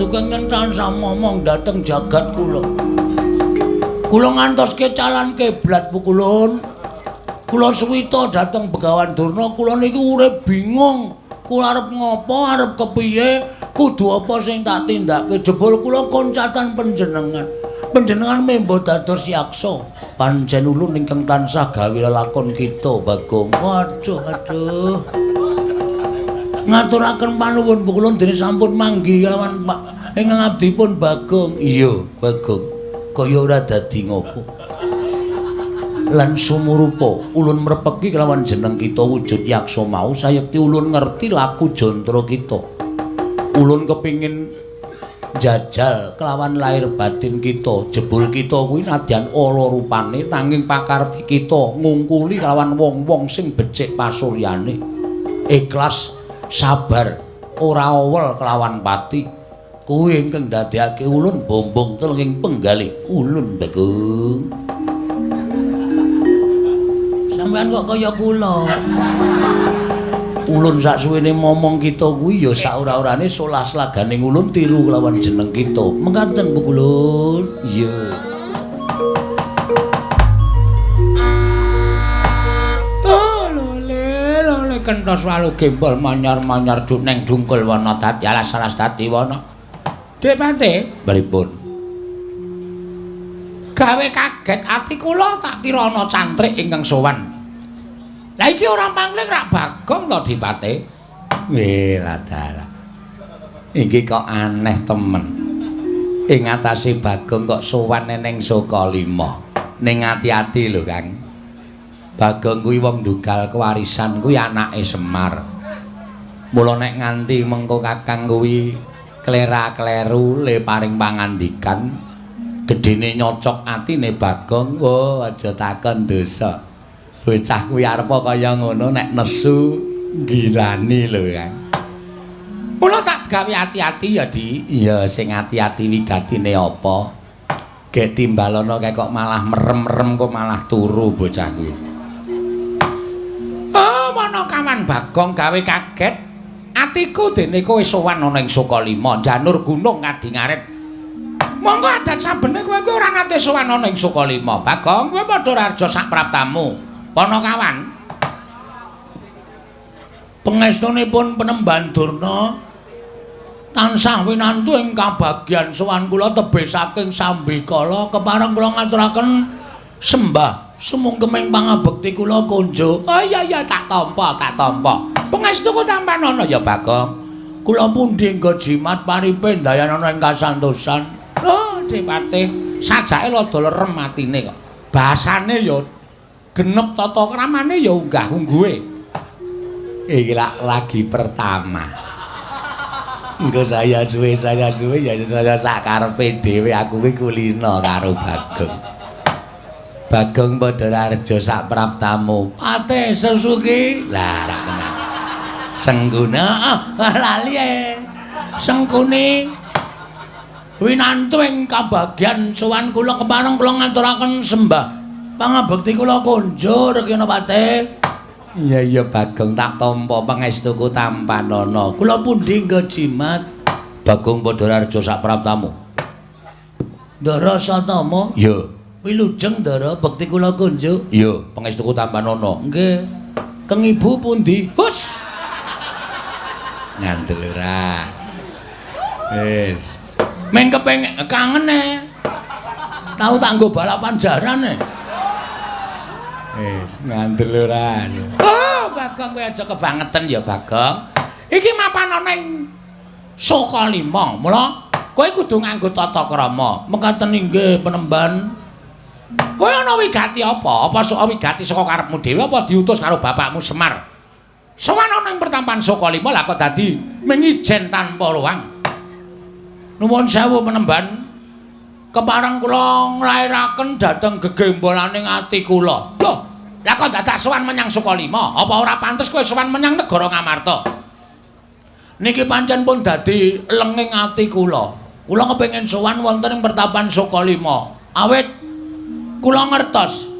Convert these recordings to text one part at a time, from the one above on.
paduka ingkang tansah momong dhateng jagat kula. Kula ngantoske calon kiblat pukulun. Kula suwita dhateng Begawan Durna, kula niku urip bingung. Kula arep ngopo, arep kepiye, kudu apa sing tak tindakke. Jebul kula koncatan panjenengan. Panjenengan membo dados yaksa. Pancen ulun ingkang tansah gawe lakon kita, Bagong. Aduh. Ngaturaken panuwun pukulun dene sampun manggi kelawan Pak ingkang abdipun Bagong. Iya, Bagong. Kaya ora dadi ngopo. Lan sumurupa ulun mrepeki kelawan jeneng kita wujud yaksa mau sayekti ulun ngerti laku jantra kita. Ulun kepingin jajal kelawan lahir batin kita. Jebul kita kuwi nadyan ala rupane nanging pakarti kita ngungkuli kelawan wong-wong sing becik pasuryane. Ikhlas, sabar, ora awel kelawan pati. Kuwi ingkang ndadekake ulun bombong telenging penggalih ulun, Bagong. Sampeyan kok kaya kula. Ulun sak suwene momong kita kuwi ya sak ora-orane solas laganing ulun tiru kelawan jeneng kita. Mengkaten Bu Kulun. Iya. Lole kenthos walu gembol manyar-manyar duneng dungkul wana dadi alas-alas dadi wana. Dek Pate, pripun? Gawe kaget ati kula tak kira ana cantrik ingkang sowan. Lah iki ora mangling rak Bagong to Dipate. Dalah. Iki kok aneh temen. Ing atase Bagong kok sowan neneng Sukalima. Ning ati-ati lho, Kang. Bagong kuwi wong dugal kewarisan kuwi anake Semar. Mula nek nganti mengko Kakang kuwi klera-kleru le paring pangandikan gedene nyocok atine Bagong. Oh, aja takon dosa. Bocah kuwi arep kaya ngono nek nesu ngilani lho, Kang. Mula tak gawe ati-ati ya, Di. Iya, sing ati-ati wigatine apa? Gek timbalana kok malah merem-merem kok malah turu bocah kuwi. Oh, mana kawan Bagong gawe kaget. Atiku dene kowe sowan ana ing Sukalima, janur gunung Kadingarit. Monggo adat sabene kowe kuwi ora nate sowan ana ing Sukalima. Bagong, kowe padha raja sak praptamu. Panakawan. Pangestunipun Penemban Durna tansah winantu ing kabagyan sowan kula tebih saking Sambikala kepareng kula ngaturaken sembah sumungkeming pangabekti kula konjo. Oh iya tak tampa. Pangestuku tampanana ya Bagong. Kula pundi nggo jimat paripe ndayanana ing kasantosan. Oh, Dipate, sajake rada lerem atine kok. Basane ya genep tata kramane ya unggah-ungguhe. Iki lagi pertama. Engko saya suwe ya saya sak karepe dhewe aku kuwi kulina karo Bagong. Bagong padha raja sak praptamu. Pate Sesuki. Lah ra kenal. Sengguna lali Sengkuni winantu ing kabagyan sowan kula kepareng kula ngaturaken sembah pangabekti kula konjur kena Pate. Iya Bagong tak tampa pangestuku tampanana. Kula pundi nggo jimat. Bagong padha raja sak praptamu. Ndara Satama? Iya. Wilujeng Ndara bekti kula konjuk. Iya, pangestuku tampanana. Nggih. Keng ibu pundi? Hus. Ngandel ora. Wis. Men kepengin kangen Tahu tak nggo balapan jaran Wis, ngandel ora. Oh, Bagong kowe aja kebangetan ya, Bagong. Iki mapan ana ing Sukalima. Mula kowe kudu nganggo tata krama. Mekaten inggih Penemban. Kowe ana wigati apa? Apa sok wigati saka karepmu dhewe apa diutus karo bapakmu Semar? Sowan ana ing pertampan Sukalima lah kok dadi mengijen tanpa ruang. Nuwun sewu Penemban. Kepareng kula nglairaken dhateng gegembolaning ati kula. Lho, lah kok dadak sowan menyang Sukalima? Apa ora pantes kowe sowan menyang negara Ngamarta? Niki pancen pun dadi lenging ati kula. Kula kepengin sowan wonten ing pertapan Sukalima. Awit kula ngertos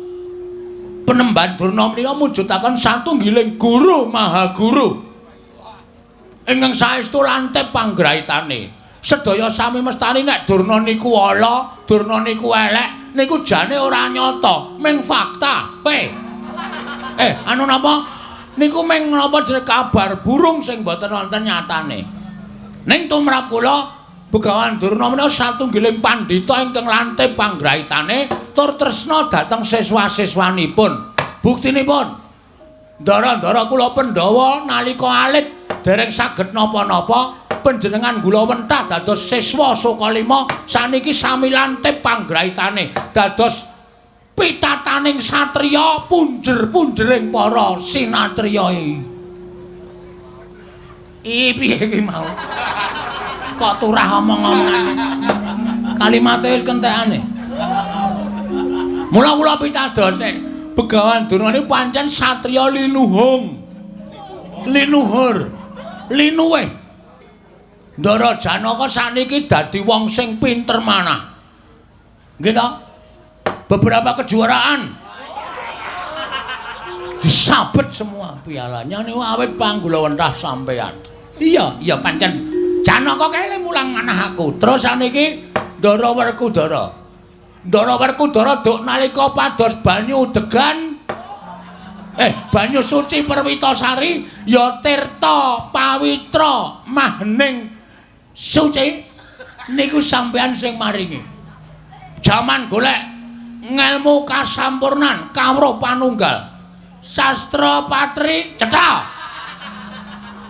Penemban Durna menika mujudaken satunggiling guru maha guru ingkang saestu lantip panggraitane. sedaya sami mestani nek Durna niku ala, Durna niku elek, niku jane ora nyata, ming fakta. Anu napa? Niku ming napa jeneng kabar burung sing boten wonten nyatane. Ning tumrap kula Begawan Durna menika satunggiling pandhita ingkang lantip panggraitane tur tresna dhateng siswa-siswanipun. Buktinipun ndara-ndara kula Pandhawa nalika alit dereng saged napa-napa panjenengan kula wentah dados siswa Sukalima saniki sami lantip panggraitane dados pitataning satriya punjer-punjering para sinatriya piye iki mau kok turah omong-omongan kalimate wis kentekane mula kula pitados nek Begawan Durna niku pancen satriya linuhung linuhur linuweh Ndara Janaka saniki dadi wong sing pinter manah nggih ta beberapa kejuaraan disabet semua pialanya niku awit panggulawentah sampean iya pancen Janaka kele mulang manah aku terus saniki Ndara Werkudara duk nalika pados banyu degan banyu suci Perwitasari ya tirta pawitra mahning suci niku sampean sing maringi jaman golek ngelmu kasampurnan kawruh panunggal sastra patri cetha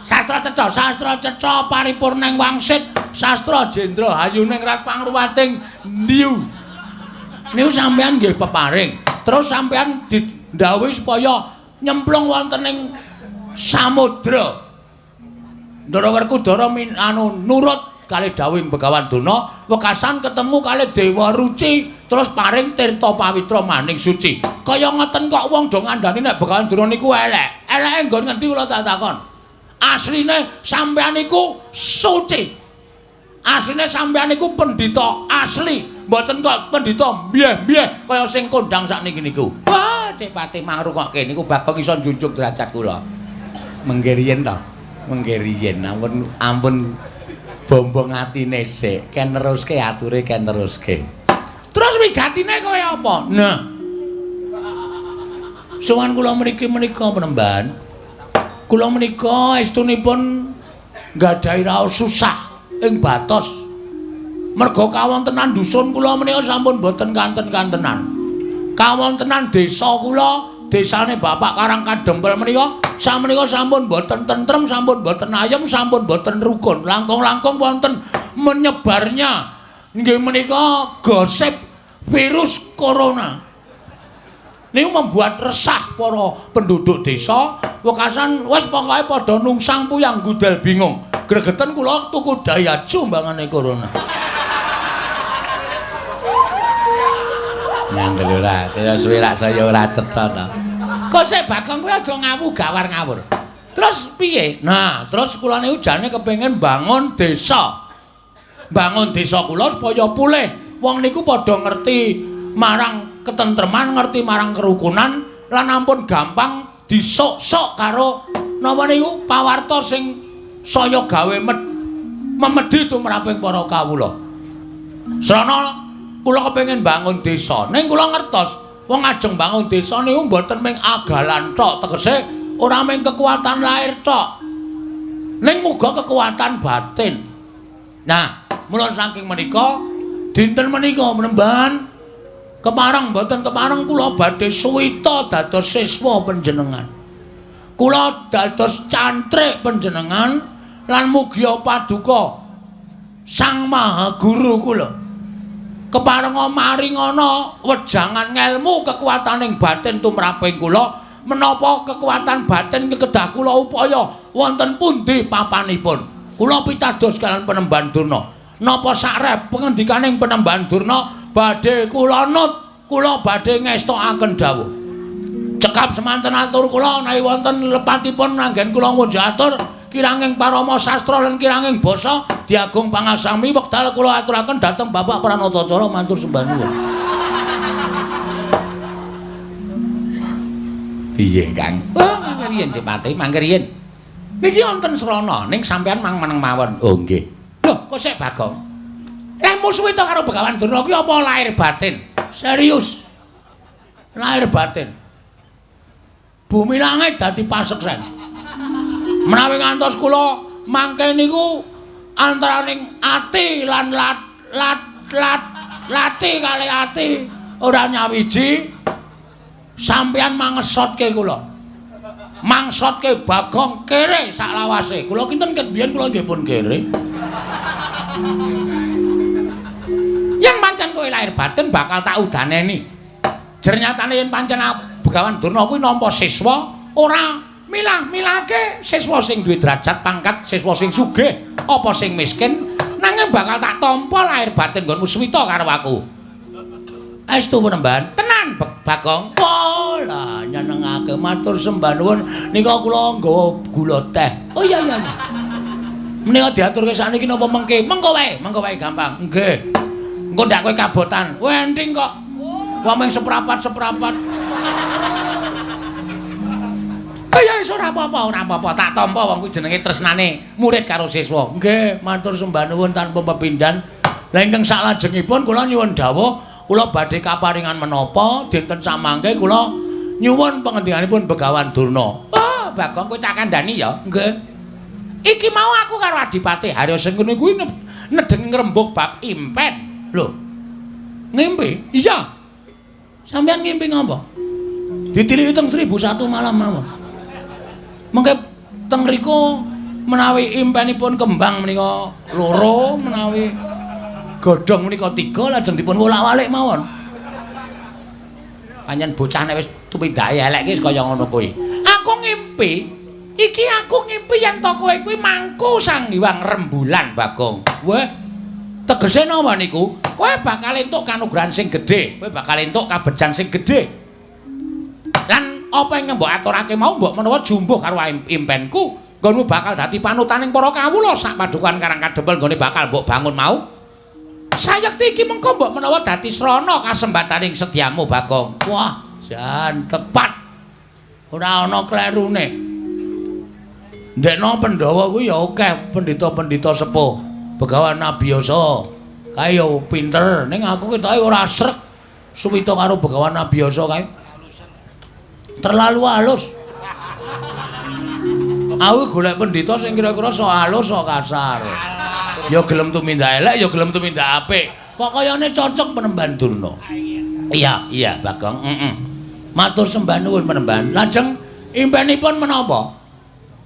sastra cetha paripurning wangsit sastra jendra hayuning rat pangruwating ndiu niku sampean nggih peparing terus sampean didhawuhi supaya nyemplung wonten ing samudra Ndara Werkudara nurut kalih dawuhing Begawan Durna wekasan ketemu kalih Dewa Ruci terus paring tirta pawitra maning suci kaya ngoten kok wong do ngandani nek Begawan Durna niku eleke nggon ngendi kula tak takon asline sampean niku suci asline sampean niku pendhita asli mboten kok pendhita mbiyeh-mbiyeh kaya sing kondang sakniki niku wah Pati mangrukokke niku bakal iso njunjung derajat kula mengke riyen to mengke riyen ampun bombong atine sik ken neruske ature ken neruske terus wigatine kaya apa nah sowan kula menika penemban kula menika estunipun nggadahi raos susah ing batos merga kawontenan dusun kula menika sampun boten kanten-kantenan kawontenan desa kula desane Bapak Karang Kadempel menika samenika sampun boten tentrem sampun boten ayem sampun boten rukun langkung-langkung wonten menyebarnya nggih menika gosip virus corona niku membuat resah para penduduk desa wekasan wis pokoke padha nungsang puyang gudel bingung gregeten kula tuku dayaju mbangane corona nyandel ora saya suwe rak saya ora cetha ta kok sik Bagong kuwi aja ngawu gawar ngawur terus piye nah terus kula niku jane kepengin bangun desa kula supaya pulih wong niku padha ngerti marang ketentreman ngerti marang kerukunan lan ampun gampang disok-sok karo napa niku pawarta sing saya gawe memedhi tumraping para kawula srana kula kepengin bangun desa ning kula ngertos wong ajeng bangun desa niku mboten mung agalan tok tegese ora mung kekuatan lahir tok ning muga kekuatan batin nah mula saking menika dinten menika menemban kepareng mboten kepareng kula badhe suwita dados siswa panjenengan kula dados cantrik panjenengan lan mugi paduka Sang Maha Guru kula keparenga maringana wejangan ngelmu kekuataning batin tumraping kula menapa kekuatan batin kedah kula upaya wonten pundi papanipun kula pitados kalian Penemban Durna napa sakrep pengendikaning Penemban Durna badhe kula nut kula badhe ngestokaken dawuh cekap semanten atur kula menawi wonten lepatipun anggen kula ngunjuk atur kiranging parama sastra lan kiranging basa diagung pangaksami wekdal kula aturaken dhateng Bapak Pranatacara matur sembah nuwun. Piye, Kang? Oh, mangke riyen Dipati, mangke riyen. Niki wonten srana ning sampean mang meneng mawon. Oh, nggih. Lho, kok sik Bagong. Lah musuh itu karo Begawan Durna kuwi apa lahir batin? Serius. Lahir batin. Bumi langit dadi paseksen. Menawi ngantos kula mangke niku antaraning ati lan lati kali ati ora nyawiji sampeyan mangesotke kula. Mangsotke Bagong kere sak lawase. Kula kinten ket biyen kula nggih pun kere. Yen pancen kowe lahir batin bakal tak udaneni. Jernyatane yen pancen Begawan Durna kuwi nampa siswa ora milah-milahke siswa sing duwe derajat pangkat, siswa sing sugih apa sing miskin, nanging bakal tak tampa lahir batin nggonmu swita karo aku. Estu Panembahan, tenan Bagong. Lah nyenengake matur sembah nuwun nika kula nggawa gula teh. Oh iya. Menika diaturke sakniki napa mengke? Mengko wae gampang. Nggih. Engko ndak kowe kabotan. Wenting kok. Wong mung seprapat. Ya wis ora apa-apa. Tak tampa wong kuwi jenenge tresnane murid karo siswa. Nggih, matur sembah nuwun tanpa pepindhan. Lah ingkang salajengipun kula nyuwun dawuh, kula badhe kaparingan menapa dinten samangke kula nyuwun pangendikaanipun Begawan Durna. Oh, Bagong kowe tak kandhani ya. Nggih. Iki mau aku karo Adipati Harya Sengkuni kuwi nedeng ngrembug bab impen. Lho. Ngimpi? Iya. Sampeyan ngimpi ngapa? Ditiliki teng 1001 malam mawon. Mengke teng mriku menawi impenipun kembang menika loro, menawi godhong menika 3 lajeng dipun wolak-walik mawon. Panjen bocah nek wis tumindake elek ki kaya ngono kuwi. Aku ngimpi, iki aku ngimpi yen to kowe kuwi mangku Sang Hyang Rembulan, Bagong. Weh, tegese napa niku? Kowe bakal entuk kanugrahan sing gedhe, kowe bakal entuk kabejan sing gedhe. Lan apa yang mbok aturake mau mbok menawa jumbuh karo impenku, nggonmu bakal dadi panutaning para kawula sak padukan Karang Kadempel nggone bakal mbok bangun mau. Sayekti iki mengko mbok menawa dadi srana kasembataning sediamu, Bagong. Wah, jan tepat. Ora ana klerune. Ndekno Pandhawa kuwi ya akeh pendhita-pendhita sepuh. Begawan Nabiyasa kae yo pinter, ning aku ketoke ora srek suwita karo Begawan Nabiyasa kae. Terlalu halus. Aku golek pendhita sing kira-kira sok halus sok kasar. Ya gelem tumindak elek, ya gelem tumindak apik. Kok kayane cocok Panembahan Durna. Iya, Bagong. Matur sembah nuwun Panembahan. Lajeng impenipun menapa?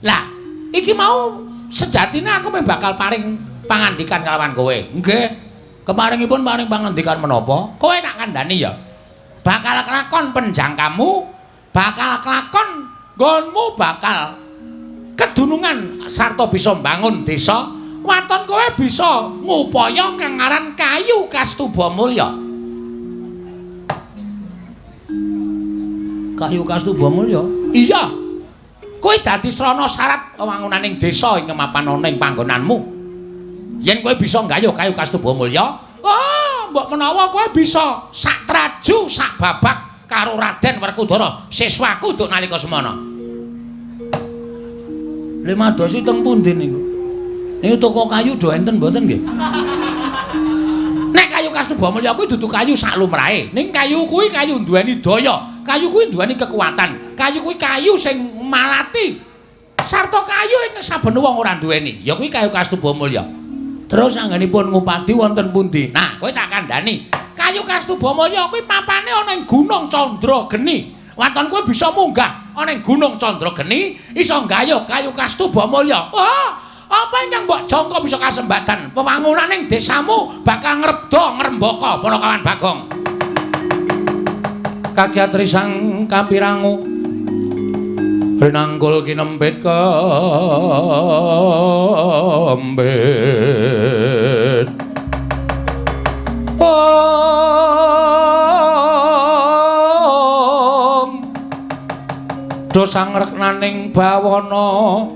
Lah, iki mau sejatine aku bakal paring pangandikan kalawan kowe. Nggih. Kemaringipun paring pangandikan menapa? Kowe tak kandhani ya. Bakal kelakon penjangkamu, bakal kelakon nggonmu bakal kedunungan sarta bisa mbangun desa. Waton kowe bisa ngupaya kang aran Kayu Kastuba Mulya. Kayu Kastuba Mulya? Iya. Kowe dadi srana syarat wangunaning desa ing mapan ana ing panggonanmu. Yen kowe bisa nggayuh Kayu Kastuba Mulya, mbok menawa kowe bisa sak traju sak babak karo Raden Werkudara, siswaku duk nalika semana. Lha madosi teng pundi niku? Niku toko kayu do enten mboten nggih? Nek Kayu Kastuba Mulya kuwi dudu kayu sak lumrahe. Ning kayu kuwi kayu duweni daya. Kayu kuwi duweni kekuatan. Kayu kuwi kayu sing malati. Sarta kayu ing saben wong ora duweni. Ya kuwi Kayu Kastuba Mulya. Terus anggenipun ngupadi wonten pundi? Nah, kowe tak kandhani. Kayu Kastuba Mulya kuwi papane ana ing Gunung Candrageni. Waton kowe bisa munggah ana ing Gunung Candrageni, iso nggayuh Kayu Kastuba Mulya. Apa ingkang mbok jangka bisa kasembatan pewangunaning desamu bakal ngrebda ngrembaka para kawan Bagong. Kagiat risang kapirangu rinangkul kinempit kembet. Dosang reknaning bawana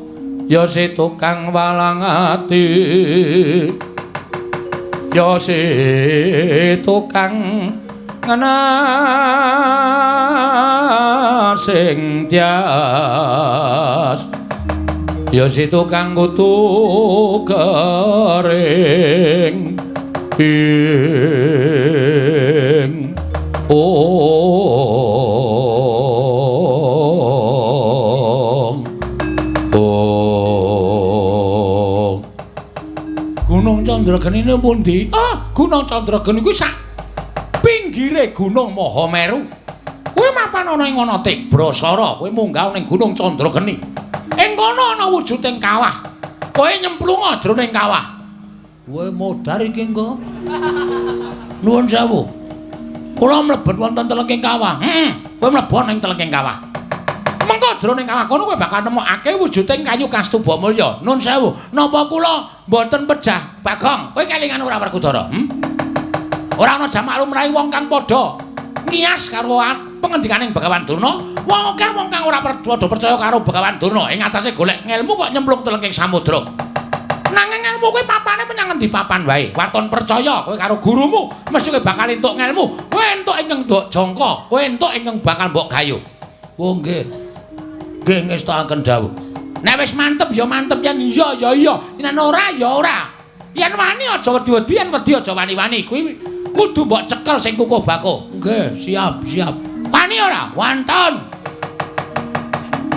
ya si tukang walang ati, ya si tukang ngana sing tias. ya situ kang kutu kering ing Gunung Candrageni ini pundi? Gunung Candrageni kuwi sak pinggire Gunung Mahameru. Kowe mapan ana ing ana Tibrasara, kowe munggah ning Gunung Candrageni. Ing kono ana wujuding kawah. Kowe nyemplung jroning kawah. Kowe modar iki engko. Nuwun sewu. Kula mlebet wonten telenging kawah. Kowe mlebu ning telenging kawah. Mengko jroning kawah kono kowe bakal nemokake wujuding kayu kastuba mulya. Nuwun sewu. Napa kula mboten pejah, Bagong? Kowe kelingan ora Werkudara? Ora ana jamak lumrahe wong kang padha ngiyas karo pengendikaning Begawan Durna. Wong akeh wong kang ora padha percaya karo Begawan Durna ing atase golek ngelmu kok nyemplung telenging samudra. Nanging ngelmu kuwi papane menyang endi papan wae. Waton percaya kowe karo gurumu mesti kowe bakal entuk ngelmu. Kowe entuk ingkang ndok jangka, kowe entuk ingkang bakal mbok gayu. Oh nggih. Nggih ngestakaken dawuh. Nek wis mantep ya mantep, yen iya ya iya, yen ora ya ora. Yen wani aja wedi-wedi, yen wedi aja wani-wani. Kuwi kudu mbok cekel sing kukuh bako. Nggih, siap. Wani ora? Wonten.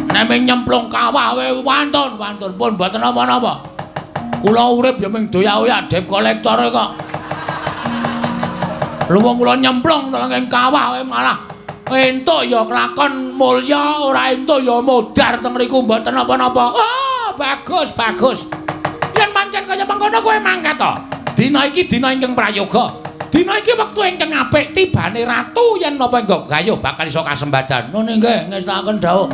Nek nyemplung kawah wonten pun mboten napa-napa. Kula urip ya mung doyak-oyak dep kolektor kok. Lha wong kula nyemplung telenging kawah malah entuk ya kelakon mulya, ora entuk ya modar teng mriku mboten napa-napa. Bagus. Yen pancen kaya mengkono kowe mangkat to. Dina iki dina ingkang prayoga. Dina iki wektu ingkang apik tibane ratu yen napa engko gayuh bakal iso kasembadan. Nune nggih ngestakaken dawuh.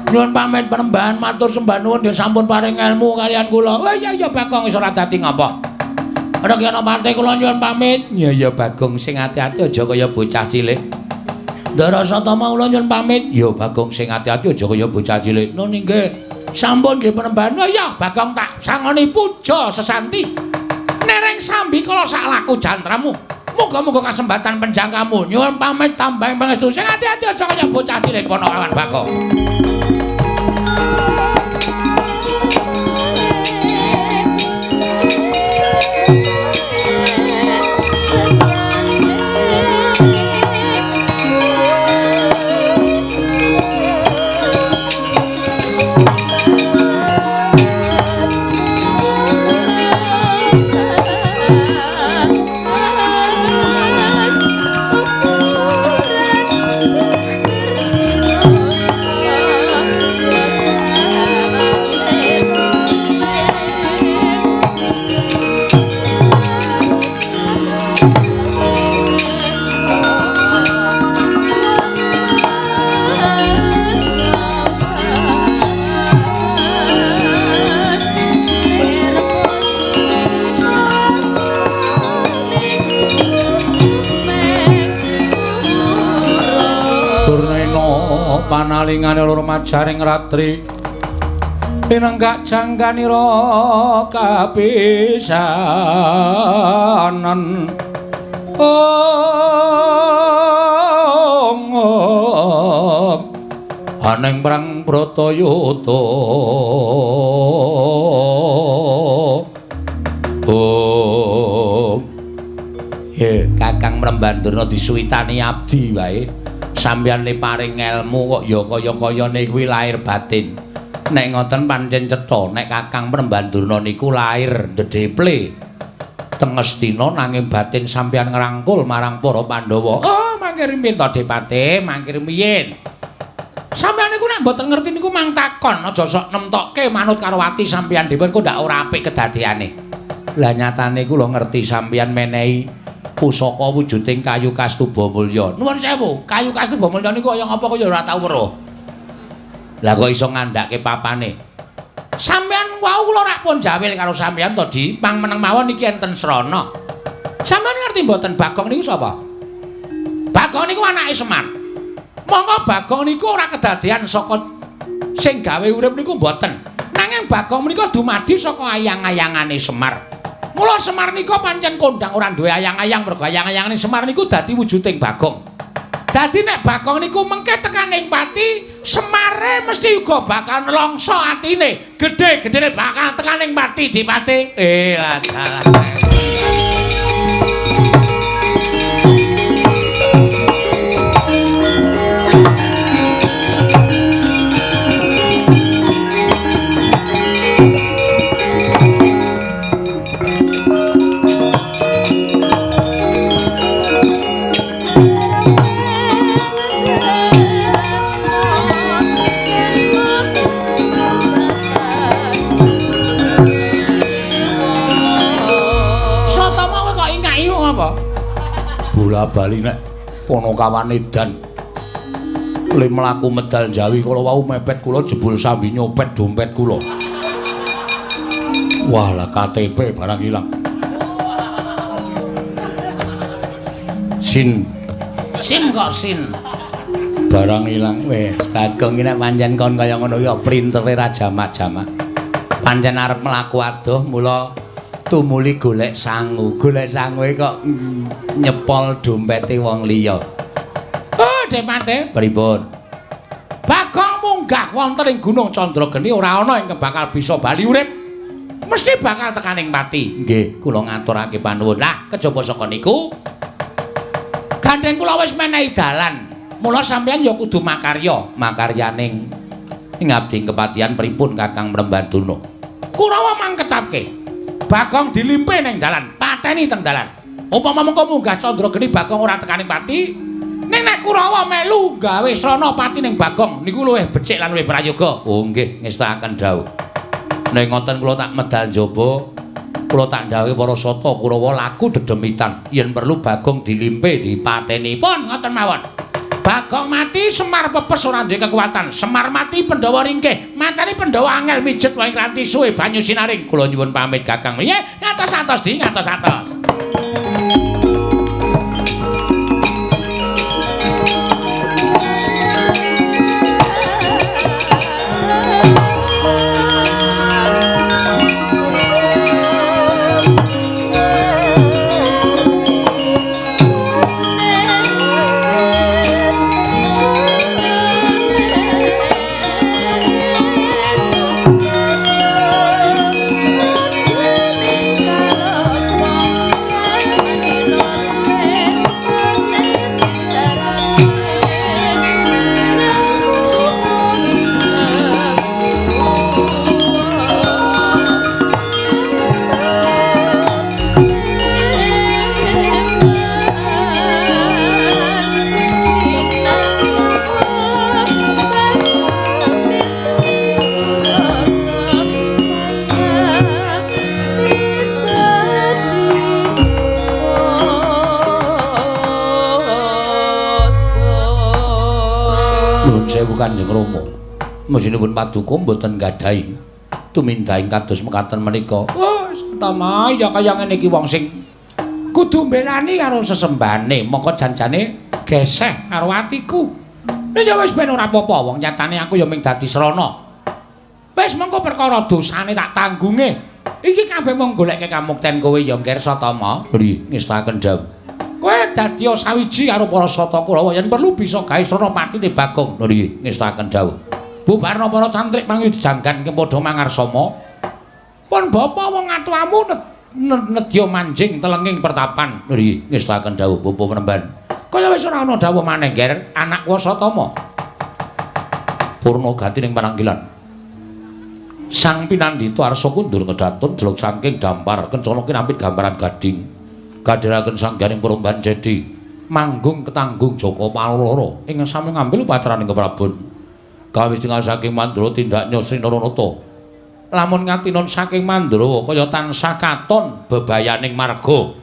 Nyuwun pamit penembahan matur sembah nuwun nggih sampun paring ilmu kalian kula. Oh iya Bagong wis ora dadi ngapa. Rekyana partai kula nyuwun pamit. Ya Bagong sing ati-ati aja kaya bocah cilik. Darasatama kula nyuwun pamit. Ya Bagong sing ati-ati aja kaya bocah cilik. Nune nggih sampun nggih penembahan. Oh iya Bagong tak sangoni puja sesanti. Nereng sambi kala sak laku jantramu. Muga-muga kasembatan penjangkamu. Nyuwun pamit tambahing pangestu sing ati-ati aja kaya bocah cilik Ponokawan Bagong. Panalingane loro majaring ratri pinenggak jangkanira kapisanan aning perang Bratayuda Kakang Mrembandurna disuwitani abdi wae. Sampeyan le paring ilmu kok ya kaya-kayane kuwi lahir batin. Nek ngoten pancen cetha nek Kakang Mrembandurna niku lahir ndedheple teng Astina nanging batin sampeyan ngrangkul marang para Pandhawa. Mangke rimpin to Depate, mangke riyen. Sampeyan niku nek mboten ngerti niku mang takon aja sok nemtokke manut karo ati sampeyan dhewe kok ndak ora apik kedadeane. Lah nyatane kula ngerti sampeyan menehi pusaka wujuding kayu kastuba mulya. Nuwun sewu, kayu kastuba mulya niku kaya ngapa kok ya ora tau weruh. Lah kok iso ngandhake papane. Sampeyan wau kula rak pun jawil karo sampeyan to Di, pang meneng mawon iki enten srana. Sampeyan ngerti mboten Bagong niku sapa? Bagong niku anake Semar. Monggo Bagong niku ora kedadean saka sing gawe urip niku mboten. Nanging Bagong menika dumadi saka ayang-ayangane Semar. Mula Semar nika pancen kondang ora duwe ayang-ayang, mergo ayang-ayangane Semar niku dadi wujuding Bagong. Dadi nek Bagong niku mengke tekaning pati Semare mesti uga bakal nelongso atine. Gedhe-gedhene bakal tekaning pati Dipati. Lah dalah. Bola-bali nek Panakawan edan le mlaku medal Jawi kala wau mepet kula jebul sambi nyopet dompet kula. Wah, lah KTP barang ilang. Sin kok sin. Barang ilang wis Bagong iki nek pancen kon kaya ngono ya printere ra jamak-jamak. Pancen arep mlaku adoh mula tumuli golek sangu kok nyepol dompete wong liya. Oh, Depate, pripun? Bagong munggah wonten ing Gunung Candrageni ora ana ing bakal bisa bali urip. Mesti bakal tekaning pati. Nggih, kula ngaturake panuwun. Lah, kejaba saka niku gandeng kula wis menehi dalan. Mula sampeyan ya kudu makaryaning ing abdi kepatihan pripun Kakang Mrembanduna. Kurawa mangketake Bagong dilimpe ning dalan, pateni teng dalan. Upama mengko munggah Candrageni Bagong ora tekaning pati, ning nek Kurawa melu gawe srana pati ning Bagong niku luwih becik lan luwih prayoga. Oh nggih, ngestakaken dawuh. Nek ngoten kula tak medal njaba, kula tak ndhawuhi para sata Kurawa laku dedemitan. Yen perlu Bagong dilimpe dipateni. Pun ngoten mawon. Bagong mati Semar pepes ora duwe kekuatan. Semar mati Pandhawa ringkih. Mateni Pandhawa angel mijet wae nganti suwe banyu sinaring. Kula nyuwun pamit Kakang. Nggih, ngatos-atos di ngatos-atos. Kanjeng Rama, mesinipun paduka mboten gadhahi tumindahing kados mekaten menika. Wis utama ya kaya ngene iki wong sing kudu mbelani karo sesembane, mongko janjane geseh karo atiku. Nek ya wis ben ora apa-apa, wong nyatane aku ya mung dadi srana. Wis mongko perkara dosane tak tanggunge. Iki kabeh mung goleke kamukten kowe ya Nger Satama. Nggih, ngestaken dawuh. Kowe dadi sawiji karo para sata Kurawa yen perlu bisa gawe srana patine Bagong. Nggih, ngestaken dawuh. Bubarna para cantrik pangujanggan padha mangarsama. Pun bapa wong atuamu nedya manjing telenging pertapan. Nggih, ngestaken dawuh Bapa Penemban. Kaya wis ora ana dawuh maneh Nger, anak Wasatama. Purna gati ning pananggilan. Sang Pinandhita arsa kundur ngedatun jeluk saking dampar kencana kinampit gambaran gading. Kadhiraken sangganing Perumbahan Cedi manggung ketanggung Jaka Paloro ing sami ngambil pacaraning keprabon. Kawis tinggal saking Mandura tindak Nyosri Naranata. Lamun ngatinon saking Mandura kaya tansah katon bebayaning marga.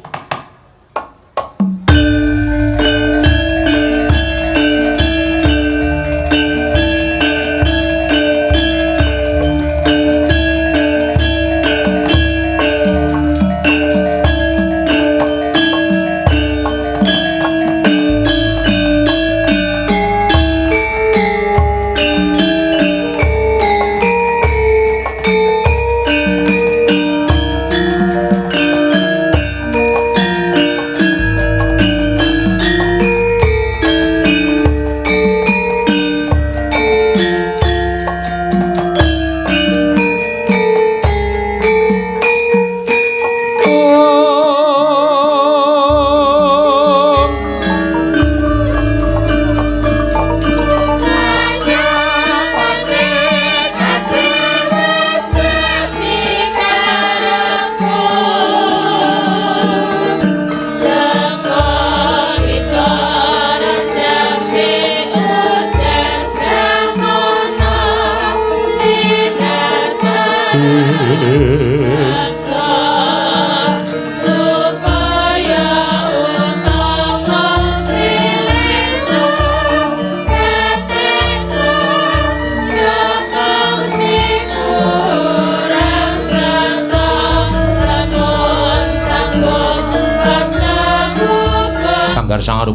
sangarup.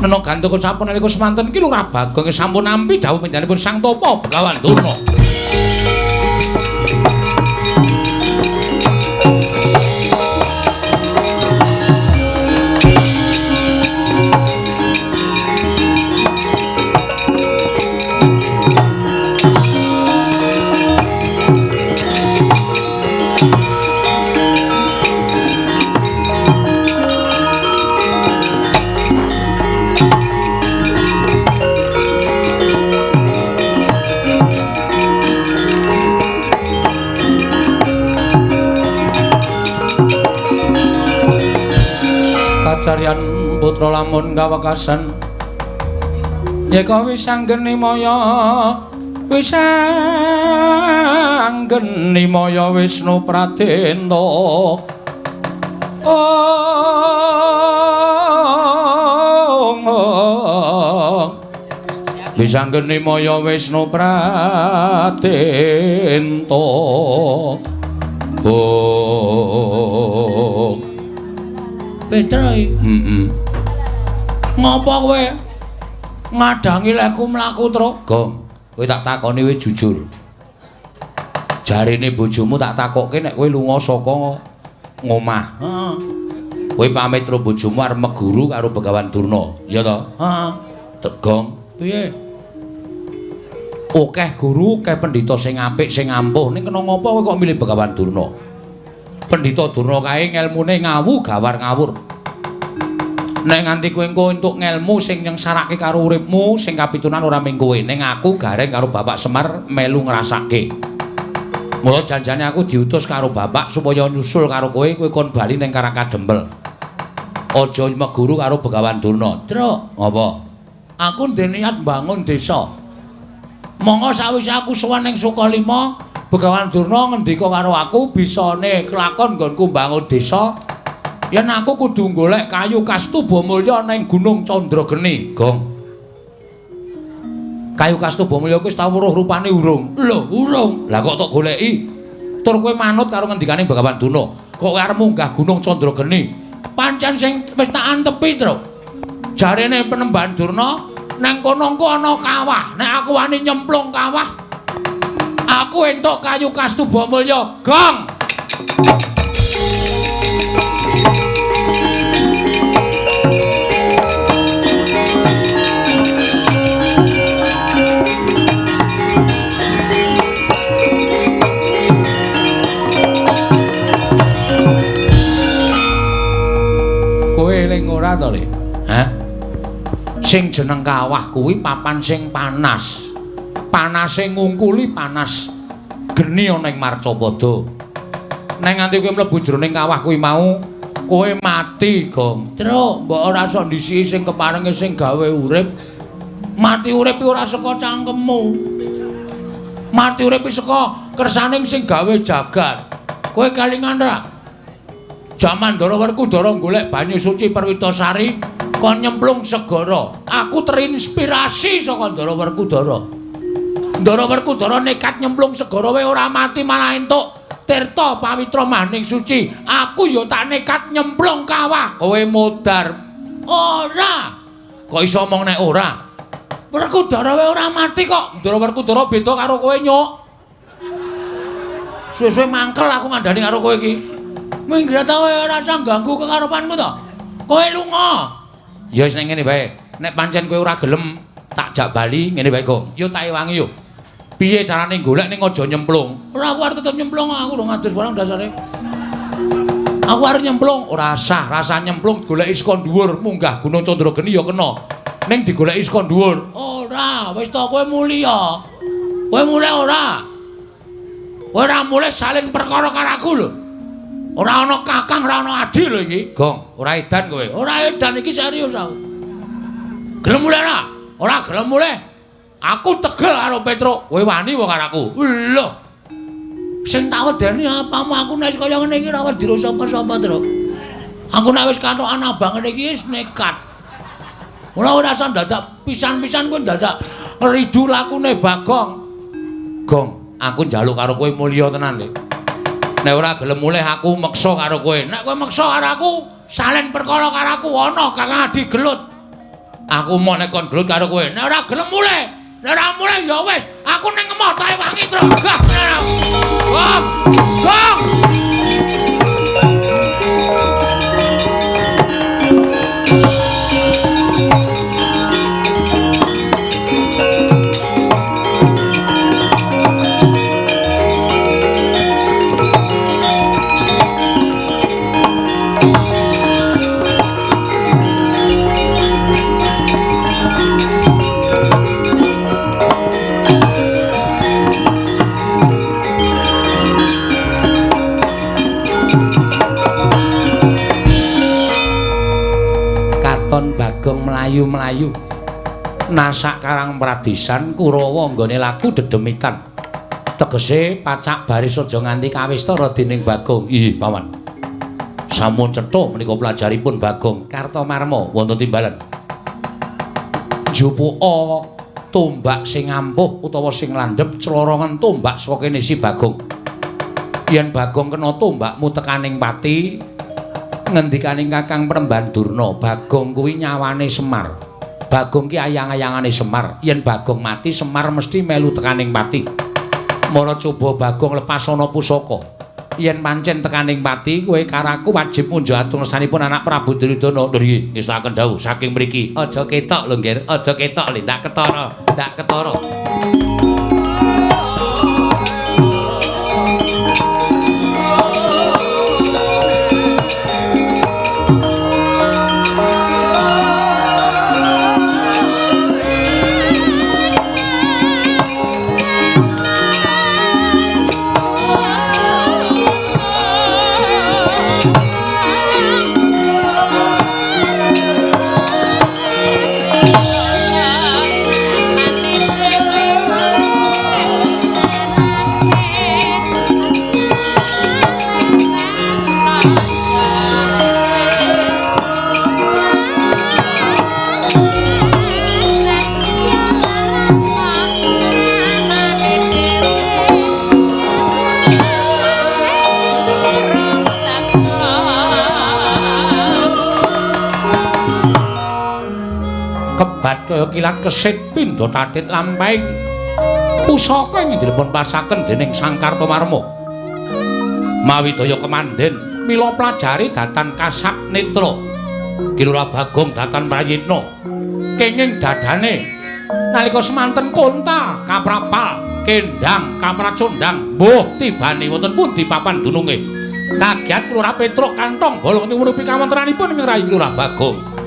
Nena gantoko sampun nalika semanten iki Lurah Bagong sampun nampi dawuh panjenenganipun Sang Tapa Begawan Durna. Kacarian putra lamun kawekasan yeka wis anggeni maya Wisnu Pradenta wis anggeni maya Wisnu Pradenta Petra ngapa kowe ngadangi lekku mlaku tru Gong kowe tak takoni kowe jujur jarine bojomu tak takokke nek kowe lunga saka ngomah heeh kowe pamit karo bojomu arep meguru karo Begawan Durna ya to heeh Gong piye akeh guru akeh pendhita sing apik sing ampuh ning kena ngapa kowe kok milih Begawan Durna Pendhita Durna kae ngelmune ngawu gawar ngawur. Nek nganti kowe engko entuk ngelmu sing nyengsarake karo uripmu, sing kapitunan ora mung kowe, ning aku gareng karo Bapak Semar melu ngrasake. Mula janjane aku diutus karo Bapak supaya nyusul karo kowe kon bali ning Karangkadempel. Aja meguru karo Begawan Durna. Truk, apa? Aku ndek niat bangun desa. Monggo sawise aku sowan ning Sukalima Begawan Durna ngendika karo aku bisane kelakon nggonku mbangun desa yen aku kudu golek kayu Kastubamulya ning Gunung Candrageni, Gong. Kayu Kastubamulya kuwi tau weruh rupane urung. Lho, urung. Lah kok tok goleki? Tur kowe manut karo ngendikane Begawan Durna. Kok arep munggah Gunung Candrageni? Pancen sing wis tak antepi, Tru. Jarene Penemban Durna nang kono engko ana kawah. Nek aku wani nyemplung kawah aku entuk kayu Kastubamulya, Gong. Kowe eling ora to, Le? Hah? Sing jeneng kawah kuwi papan sing panas. Panase ngungkuli panas geni ana ing Marcapada. Nek nganti kowe mlebu jroning kawah kuwi mau, kowe mati, Gong. Truk, mbok ora sok ndisiki sing keparenge sing gawe urip. Mati urip ora saka cangkemmu. Mati urip saka kersaning sing gawe jagat. Kowe kalingan ra? Jaman Ndara Werkudara golek banyu suci Perwitasari kon nyemplung segara. Aku terinspirasi saka Ndara Werkudara. Ndara Werkudara nekat nyemplung segara wae ora mati malah entuk tirta pawitra maning suci. Aku ya tak nekat nyemplung kawah. Kowe modar. Ora. Kok iso omong nek ora? Werkudara wae ora mati kok. Ndara Werkudara beda karo kowe, Nyuk. Suwe-suwe mangkel aku ngandani karo kowe iki. Minggir ta wae ora usah ganggu kekarepanku to. Kowe lunga. Ya wis ning ngene bae. Nek pancen kowe ora gelem tak jak bali ngene bae, Gong. Yo tak ewangi yo. Piye carane golek ning aja nyemplung? Ora aku arep tetep nyemplung, aku ora ngadus barang dasare. Aku arep nyemplung, ora sah, rasa nyemplung goleki saka dhuwur, munggah Gunung Candrageni ya kena. Ning digoleki saka dhuwur. Ora, wis to kowe mulya. Kowe mulih ora? Kowe ora mulih salin perkara karo aku lho. Ora ana kakang, ora ana adi lho iki. Gong, ora edan kowe. Ora edan iki serius aku. Gelem mulih ora? Ora gelem mulih. Aku tegel karo Petruk. Kowe wani wae karo aku. Lho. Sing tak wedeni apamu aku nek kaya ngene iki ora wedi sapa-sapa, Tru. Aku nek wis katokan abang ngene iki wis nekat. Ora usah dadak pisan-pisan kowe dadak ridu lakune Bagong. Gong, aku njaluk karo kowe mulya tenan, Le. Nek ora gelem mulih aku meksa karo kowe. Nek kowe meksa karo aku, Salen perkara karo aku ana Kakang Adi Gelut. Aku mau nek kon gelut karo kowe. Nek ora gelem mulih. Nek ora mulih ya wis, aku ning ngemot ae wangi tro. Gong. Gong. Bagong melayu-melayu nasak karang pradisan Kurawa nggone laku dedemitan tegese pacak baris aja nganti kawistara dening Bagong. Ih paman sampun cetha menika pelajaripun Bagong Kartomarma wonten timbalan jupuka tombak sing ampuh utawa sing landhep clorongan tombak saka kene si Bagong. Yen Bagong kena tombakmu tekaning pati ngendikaning Kakang Premban Durna, Bagong kuwi nyawane Semar. Bagong ki ayang-ayangane Semar. Yen Bagong mati, Semar mesti melu tekaning pati. Mara coba Bagong lepasana pusaka. Yen pancen tekaning pati, kowe karaku wajib munjuk atursanipun anak Prabu Duryudana. Lho nggih, ngestaken dawuh saking mriki. Aja ketok lho, Nggih. Aja ketok lho, ndak ketara. Ndak ketara. Kaya kilat kesit pindha tatit lampahing pusaka ing dipun pasaken dening Sang Kartomarma. Mawi daya kemanden mila pelajari datan kasak netra. Kilura Bagong datan Prayitna. Kenging dadane nalika semanten konta kaprapal kendang kapracondang mbuh tibane wonten pundi papan dununge. Kagiat Kilura Petruk kantong bolong niwurupi kawontenanipun ing rayi Kilura Bagong.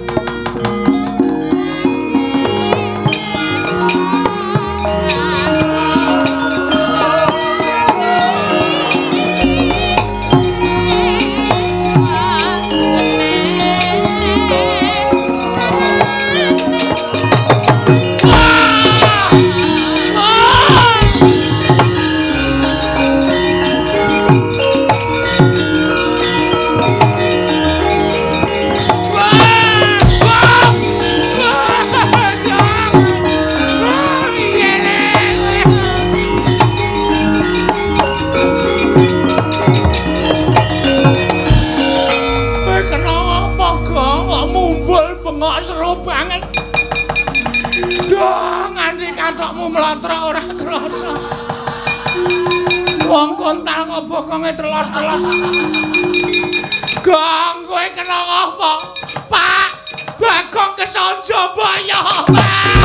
Mlatra ora krasa. Wong kontal kok bokonge telos-telos. Gong kowe kena apa? Pak, Bagong kesonjo boyo, Pak.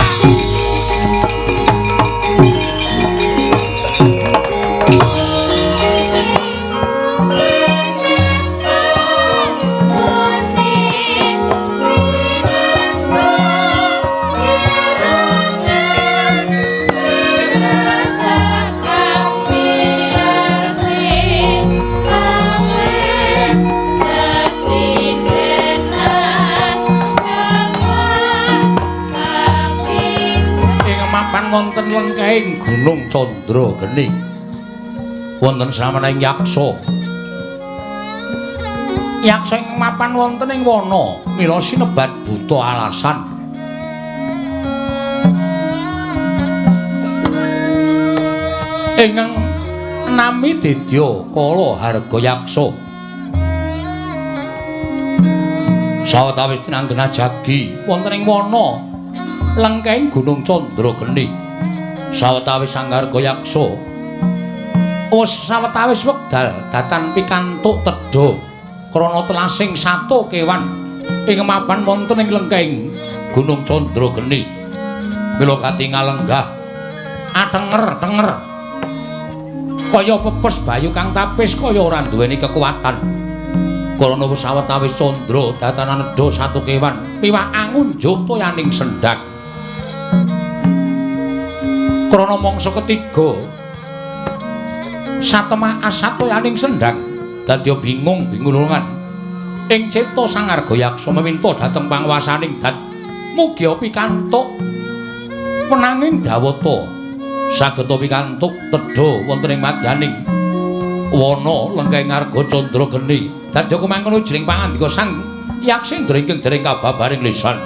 Wonten lengkahing Gunung Candrageni wonten samaning yaksa. Yaksa ing mapan wonten ing wana mila sinebat buta alasan. Ingkang nami Dedya Kala Harga Yaksa. Sawetawis tinanggena jagi wonten ing wana lengkeng Gunung Candrageni. Sawetawis Sanggarga Yaksa sawetawis wekdal datan pikantuk tedha krana telasing sato kewan ing mapan wonten ing lengkeng Gunung Candrageni. Mila katingal lenggah atenger-tenger kaya pepes bayu kang tapis kaya ora duweni kekuatan. Krana sawetawis candra datanan nedha satu kewan piwak angunjuk toyaning sendhang. Krana mangsa ketiga satemah asatoyaning sendhang dadi bingung-bingulungan ing cipta Sanggarga Yaksa meminta dhateng panguwasaning dat mugi pikantuk menanging dawata sageta pikantuk tedha wonten ing madyaning wana lengkeng Arga Candrageni. Dadi kumangkono jering pangandika Sang Yaksendra ingkang dereng kababaring lisan.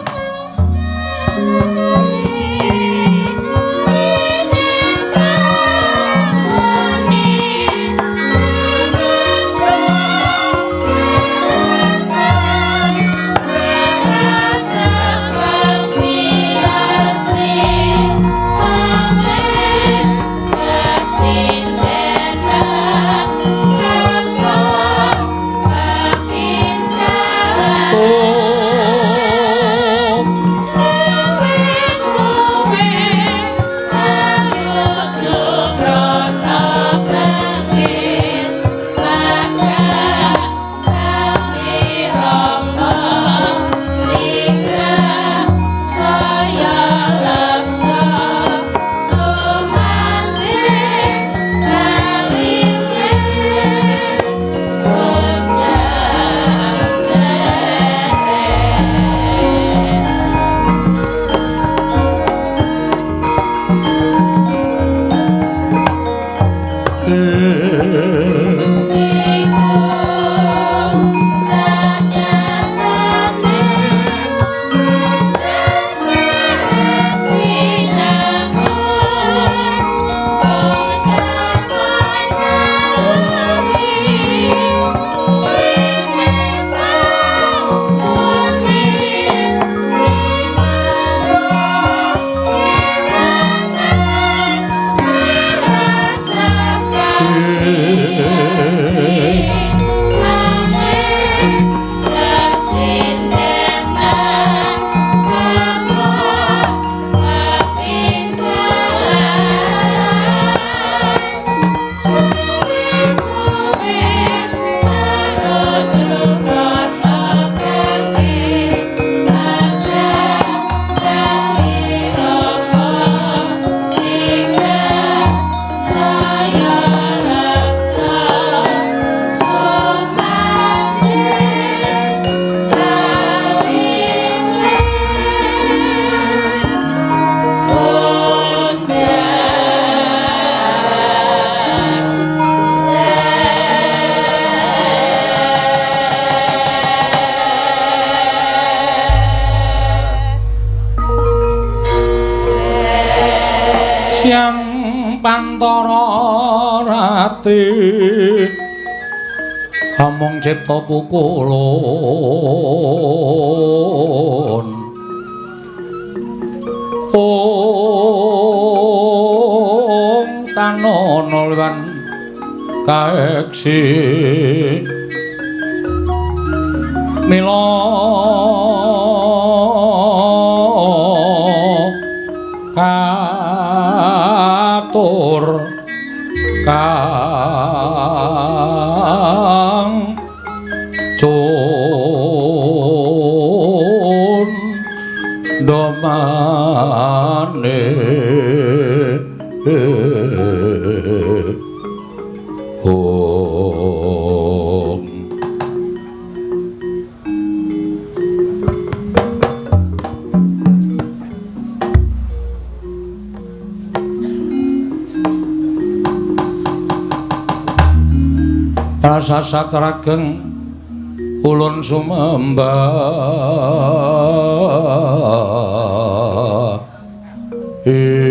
Among cipta pukulun tanana lan kaeksi mila katur kang domane sasatrageng ulun sumembah ing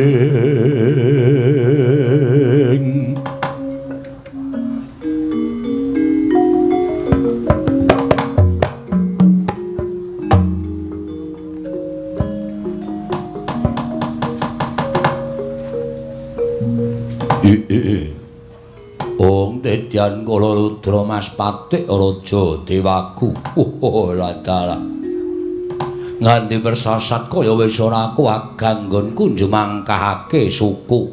Ong Tedyan Kala Rudra Mas Patik Raja Dewaku. Ladala. Nganti bersasat kaya wis ora kuat ganggonku njemangkahake suku.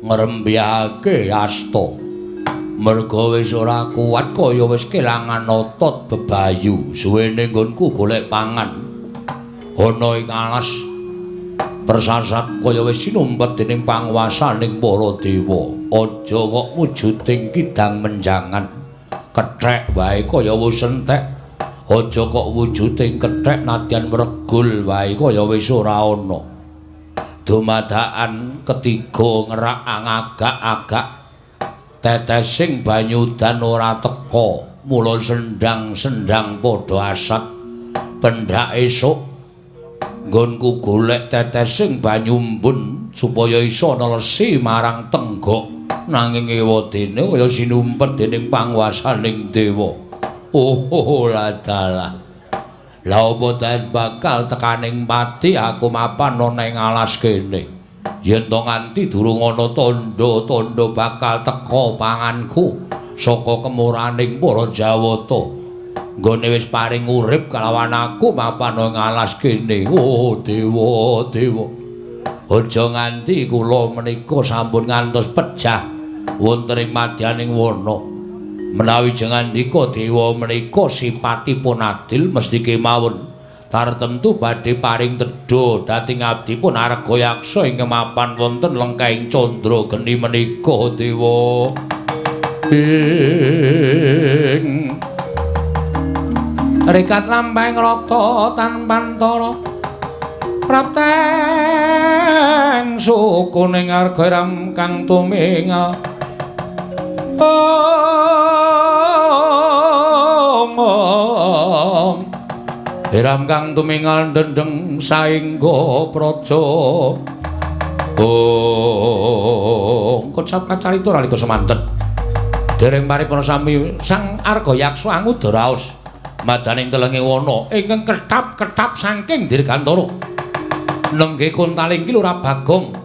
Ngrembiyake asta. Merga wis ora kuat kaya wis kelangan otot bebayu. Suwene nggonku golek pangan. Ana ing alas persasat kaya wis sinumpet dening panguwasaning para dewa. Aja kok wujuding kidang menjangan. Kethek wae kaya wis entek. Aja kok wujuding kethek nadyan mregul wae kaya wis ora ana. Dumadakan ketiga ngerak agak-agak tetesing banyu dan ora teka. Mula sendang-sendang padha asat. Pendak esuk nggonku golek tetesing banyu embun supaya isa nelesi marang tenggok nanging ewadene kaya sinumpet dening panguwasaning dewa. Ladala. Lah apa ten bakal tekaning pati aku mapan ana ing alas kene. Yen to nganti durung ana tandha-tandha bakal teka panganku saka kemuraning para Jawata. Nggone wis paring urip kalawan aku mapan ing alas kene. Dewa, dewa. Aja nganti kula menika sampun ngantos pejah wonten ing madyaning wana. Menawi jengandika dewa menika sipatipun adil mesti kemawon tartemtu badhe paring tedha dhateng abdipun Arga Yaksa ing mapan wonten lengkahing candra geni menika dewa. Rikat lampahing rata tanpantara prapteng sukuning Arga Ram kang tumingal. Iram kang tumingal dendeng saengga praja. Kocap kacarita nalika semanten. Dereng paripurna sami Sang Arga Yaksa angudha raos madaning telenging wana ingkang ketap-ketap saking Dirgantara. Nenggih kuntaling ki Lurah Bagong.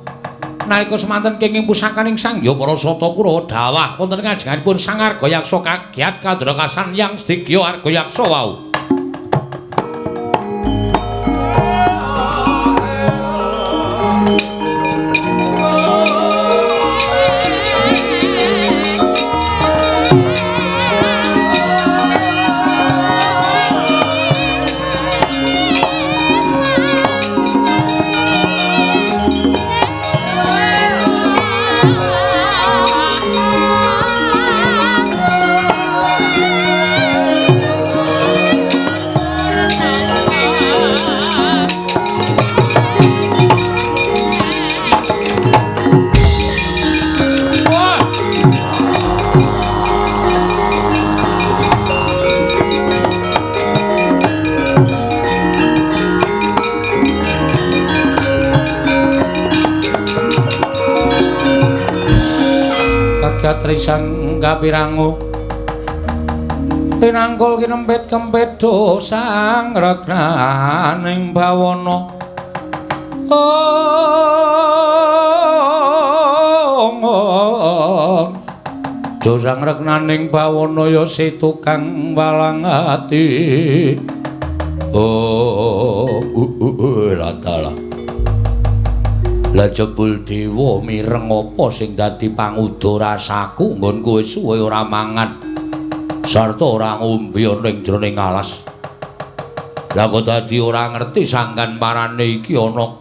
Nalika semanten kenging pusakaning Sang Hyang Parasata Kurawa dawah wonten kajenganipun Sang Arga Yaksa kagiat kadrakasan yang sedya Arga Yaksa wau. Trisang kapirangu pinangkul kinempit-kempit dosang regnaning bawana. Dosang regnaning bawana ya setukang walang ati. Ladala. Lah jebul dewa mireng apa sing dadi pangudha rasaku nggonku wis suwe ora mangan sarta ora ngombe ana ing jroning alas. Lah kok dadi ora ngerti sangkan marane iki ana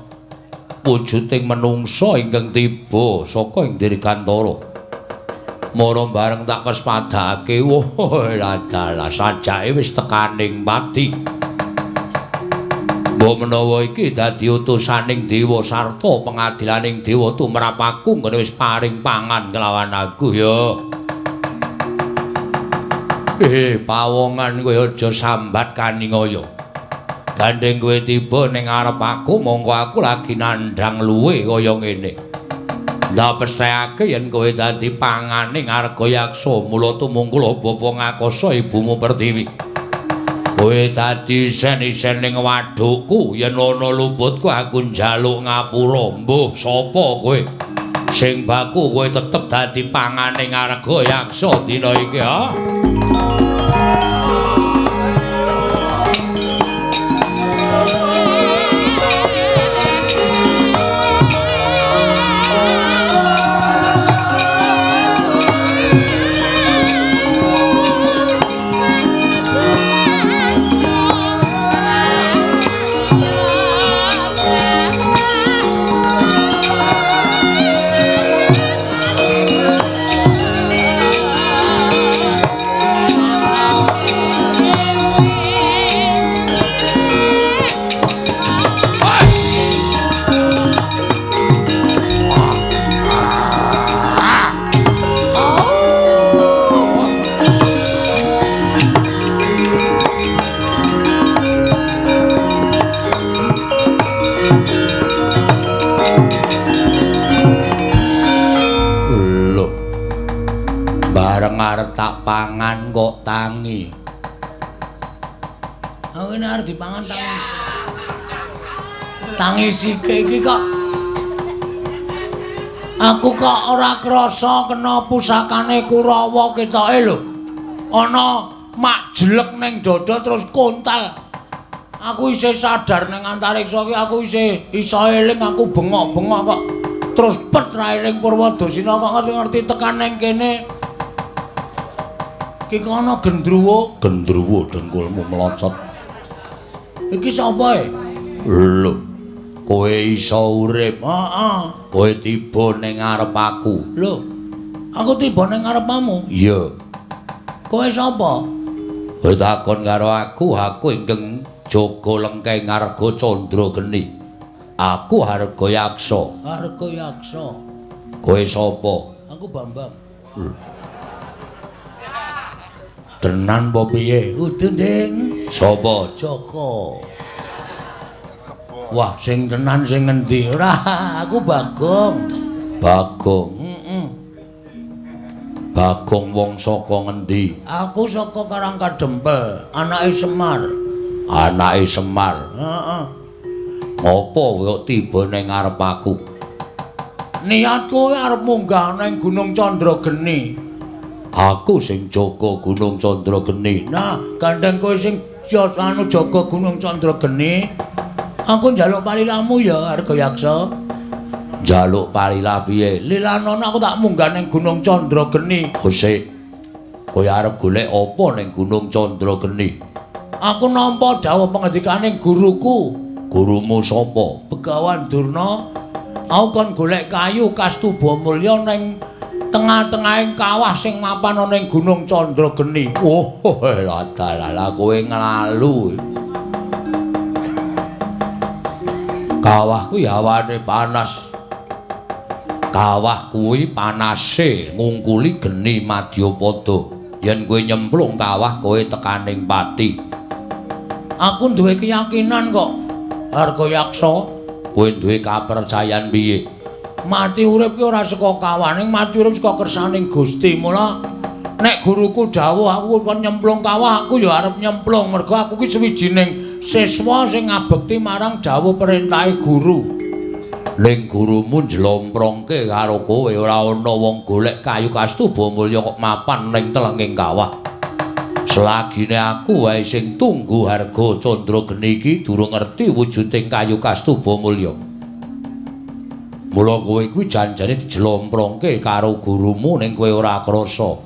wujuding menungsa ingkang tiba saka ing Dirgantara. Mara bareng tak waspadake, ladala sajake wis tekaning pati. Mbok menawa iki dadi utusaning dewa sarta pengadilaning dewa tumrap aku ngene wis paring pangan kelawan aku ya. Pawongan kowe aja sambat kaningaya. Gandeng kowe tiba ning arep aku mongko aku lagi nandhang luwe kaya ngene. Ndak pesthekake yen kowe dadi panganing Arga Yaksa mula tumungkul bapa ngakasa ibumu Pertiwi. Kowe dadi isen-isen ning wadukku yen ana luputku aku njaluk ngapura. Mbuh sapa kowe? Sing baku kowe tetep dadi panganing Arga Yaksa dina iki ya. Tak pangan kok tangi. Aku ini harus dipangan tangis. Tangis iki kok. Aku kok ora krasa kena pusakane Kurawa ketoke lho. Ana mak jelek ning dada terus kontal. Aku isih sadar ning antariksa iki aku isih iso eling aku bengok-bengok kok. Terus pet ra eling Purwadasina kok ngerti-ngerti tekan ning kene. Iki kono gendruwo dengkulmu melocot. Iki sapa e? Lho, kowe iso urip. Heeh. Kowe tiba ning ngarep aku. Lho, aku tiba ning ngarepmu? Iya. Kowe sapa? Kowe takon karo aku ingkang jaga lengkeng Arga Candrageni. Aku Arga Yaksa. Arga Yaksa. Kowe sapa? Aku Bambang. Tenan apa piye? Kudu, Nding. Sapa? Joko. Wah, sing tenan sing ngendi? Ora, aku Bagong. Bagong. Bagong wong saka ngendi? Aku saka Karangkadempel, anake Semar. Anake Semar. Heeh. Ngopo kok tiba ning ngarep aku? Niatku arep munggah ning Gunung Candrageni. Aku sing jaga Gunung Candrageni. Nah, gandeng kowe sing jaga Gunung Candrageni. Aku njaluk palilamu ya, Arga Yaksa. Njaluk palilah piye? Lilanana aku tak munggah ning Gunung Candrageni. Hosik. Kowe arep golek apa ning Gunung Candrageni? Aku nampa dawuh pangandikaning guruku. Gurumu sapa? Begawan Durna. Aku kon golek kayu Kastuba Mulya ning tengah-tengahing kawah sing mapan ana ing Gunung Candrageni. Oh, lha kowe nglalu. Kawah kuwi awane panas. Kawah kuwi panase ngungkuli geni Madyapada. Yen kowe nyemplung kawah kowe tekaning pati. Aku duwe keyakinan kok, Arga Yaksa. Kowe duwe kapercayan piye? Mati urip ki ora saka kawaning, mati urip saka kersaning Gusti. Mula nek guruku dawuh aku kon nyemplung kawah, aku ya arep nyemplung. Mergo aku ki suwijining siswa sing ngabekti marang dawuh perintahe guru. Ning gurumu njlomprongke karo kowe ora ana wong golek kayu Kastuba Mulya kok mapan ning telenging kawah. Selagine aku wae sing tunggu Arga Candrageni iki durung ngerti wujuding kayu Kastuba Mulya. Mula kowe kuwi janjane dijlomprongke karo gurumu ning kowe ora krasa.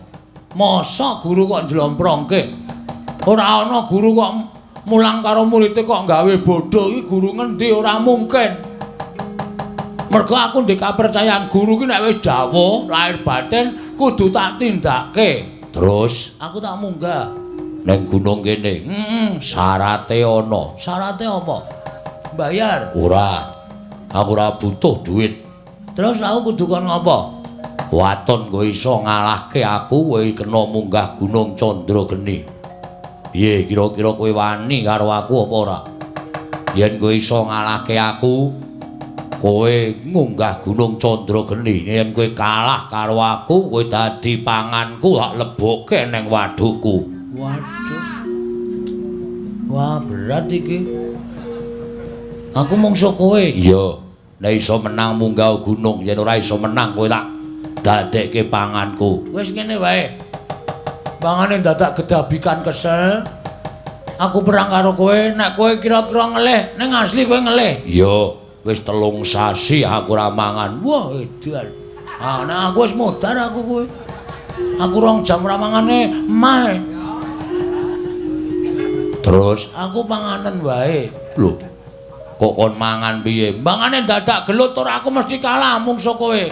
Masa guru kok njlomprongke? Ora ana guru kok mulang karo murid kok gawe bodho iki guru ngendi ora mungkin. Mergo aku ndek kapercayaan guru ki nek wis dawuh lahir batin kudu tak tindakke. Terus aku tak munggah ning gunung kene. Syarate ana. Syarate apa? Bayar. Ora. Aku ora butuh duit. Terus aku kudu kon ngapa? Waton kowe iso ngalahke aku, kowe kena munggah Gunung Candrageni. Piye kira-kira kowe wani karo aku apa ora? Yen kowe iso ngalahke aku, kowe munggah Gunung Candrageni. Yen kowe kalah karo aku, kowe dadi panganku tak lebokke ning wadukku. Waduh. Wah, berat iki. Aku mungsuh kowe. Iya. Nek iso menang munggah gunung, yen ora iso menang kowe tak dadekke panganku. Wis ngene wae. Pangane dadak gedabikan kesel. Aku perang karo kowe, nek kowe kira-kira ngelih, ning asli kowe ngelih. Iya, wis 3 sasi aku ora mangan. Wah, edan. Ah, nek aku wis modar aku kowe. Aku 2 jam ora mangane mae. Terus aku panganen wae. Lho. Kok kon mangan piye? Mangane dadak gelut tur aku mesti kalah mungsuh kowe.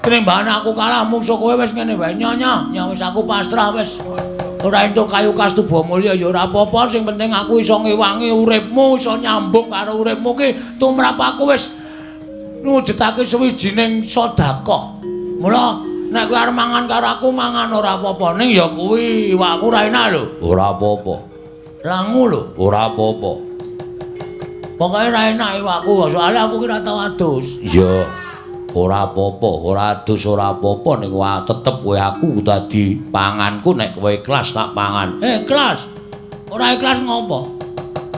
Tinimbang aku kalah mungsuh kowe wis ngene wae. Nyonya, wis aku pasrah wis. Ora entuk kayu kastuba mulya ya ora apa-apa, sing penting aku iso ngewangi uripmu, iso nyambung karo uripmu ki tumrap aku wis ngujudake suwijining sedekah. Mula nek kowe arep mangan karo aku mangan ora apa-apa, ning ya kuwi iwakku ora enak lho. Ora apa-apa. Langu lho, ora apa-apa. Pokoke ora enak iwakku, soalnya aku ki ora tau adus. Iya. Ora apa-apa, ora adus ora apa-apa ning tetep kowe aku dadi panganku nek kowe ikhlas tak pangan. Ikhlas? Ora ikhlas ngopo?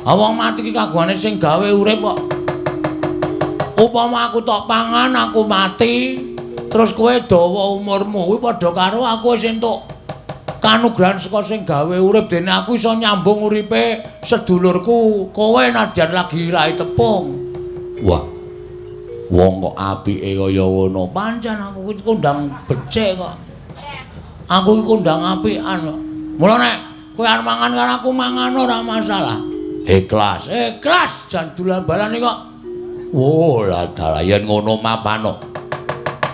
Wong mati ki kagungane sing gawe urip kok. Upama aku tok pangan, aku mati, terus kowe dawa umurmu kuwi padha karo aku wis entuk kanugrahan saka sing gawe urip dene aku iso nyambung uripe sedulurku. Kowe nadyan lagi lahi tepung. Wah. Wong kok apike kaya ngono. Pancen aku iki kondang becik kok. Aku iki kondang apikan kok. Mula nek kowe arep mangan karo aku mangan ora masalah. Ikhlas, ikhlas jan dolan-balan kok. Oh, lah dalah yen ngono mapano.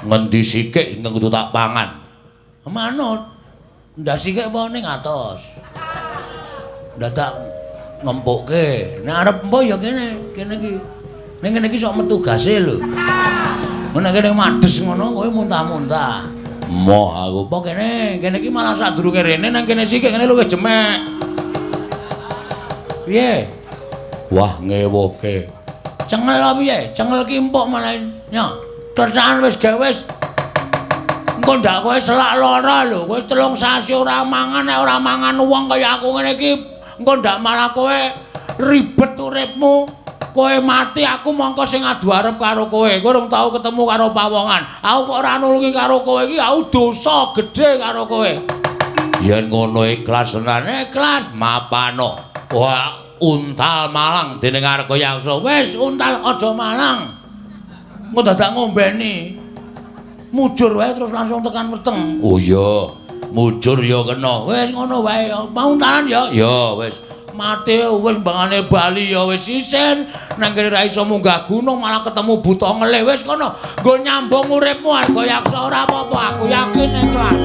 Ngendi sikik sing kudu tak pangan? Manut. Ndak sikik apa ning atos. Dadak ngempukke. Nek arep empo ya kene iki. Ning kene iki sok metu gase lho. Nek kene madhes ngono kowe muntah-muntah. Moh aku apa kene iki malah sadurunge rene nang kene sikik kene luwih jemek. Piye? Wah ngewuhke. Cengel apa piye? Cengel ki empuk malah nyok. Tersan wis gawe wis. Engko ndak kowe selak lara lho. Kowe 3 sasi ora mangan nek ora mangan wong kaya aku ngene iki engko ndak malah kowe ribet uripmu. Kowe mati aku mongko sing adu arep karo kowe. Kowe urung tau ketemu karo pawongan. Aku kok ora nulungi karo kowe iki aku dosa gedhe karo kowe. Yen ngono ikhlas tenan, ikhlas mapano. Wah, untal malang dening Argayaksa. Wis untal aja malang. Engko dadak ngombeni. Mujur wae terus langsung tekan weteng. Oh iya, mujur ya kena. Wis ngono wae. Mauntalan ya. Ya wis. Mati wis mbangane bali ya wis isin. Nang kene ra iso munggah gunung malah ketemu buta ngelih. Wis kono. Nggo nyambung uripmu Argayaksa ora apa-apa. Aku yakin ikhlas.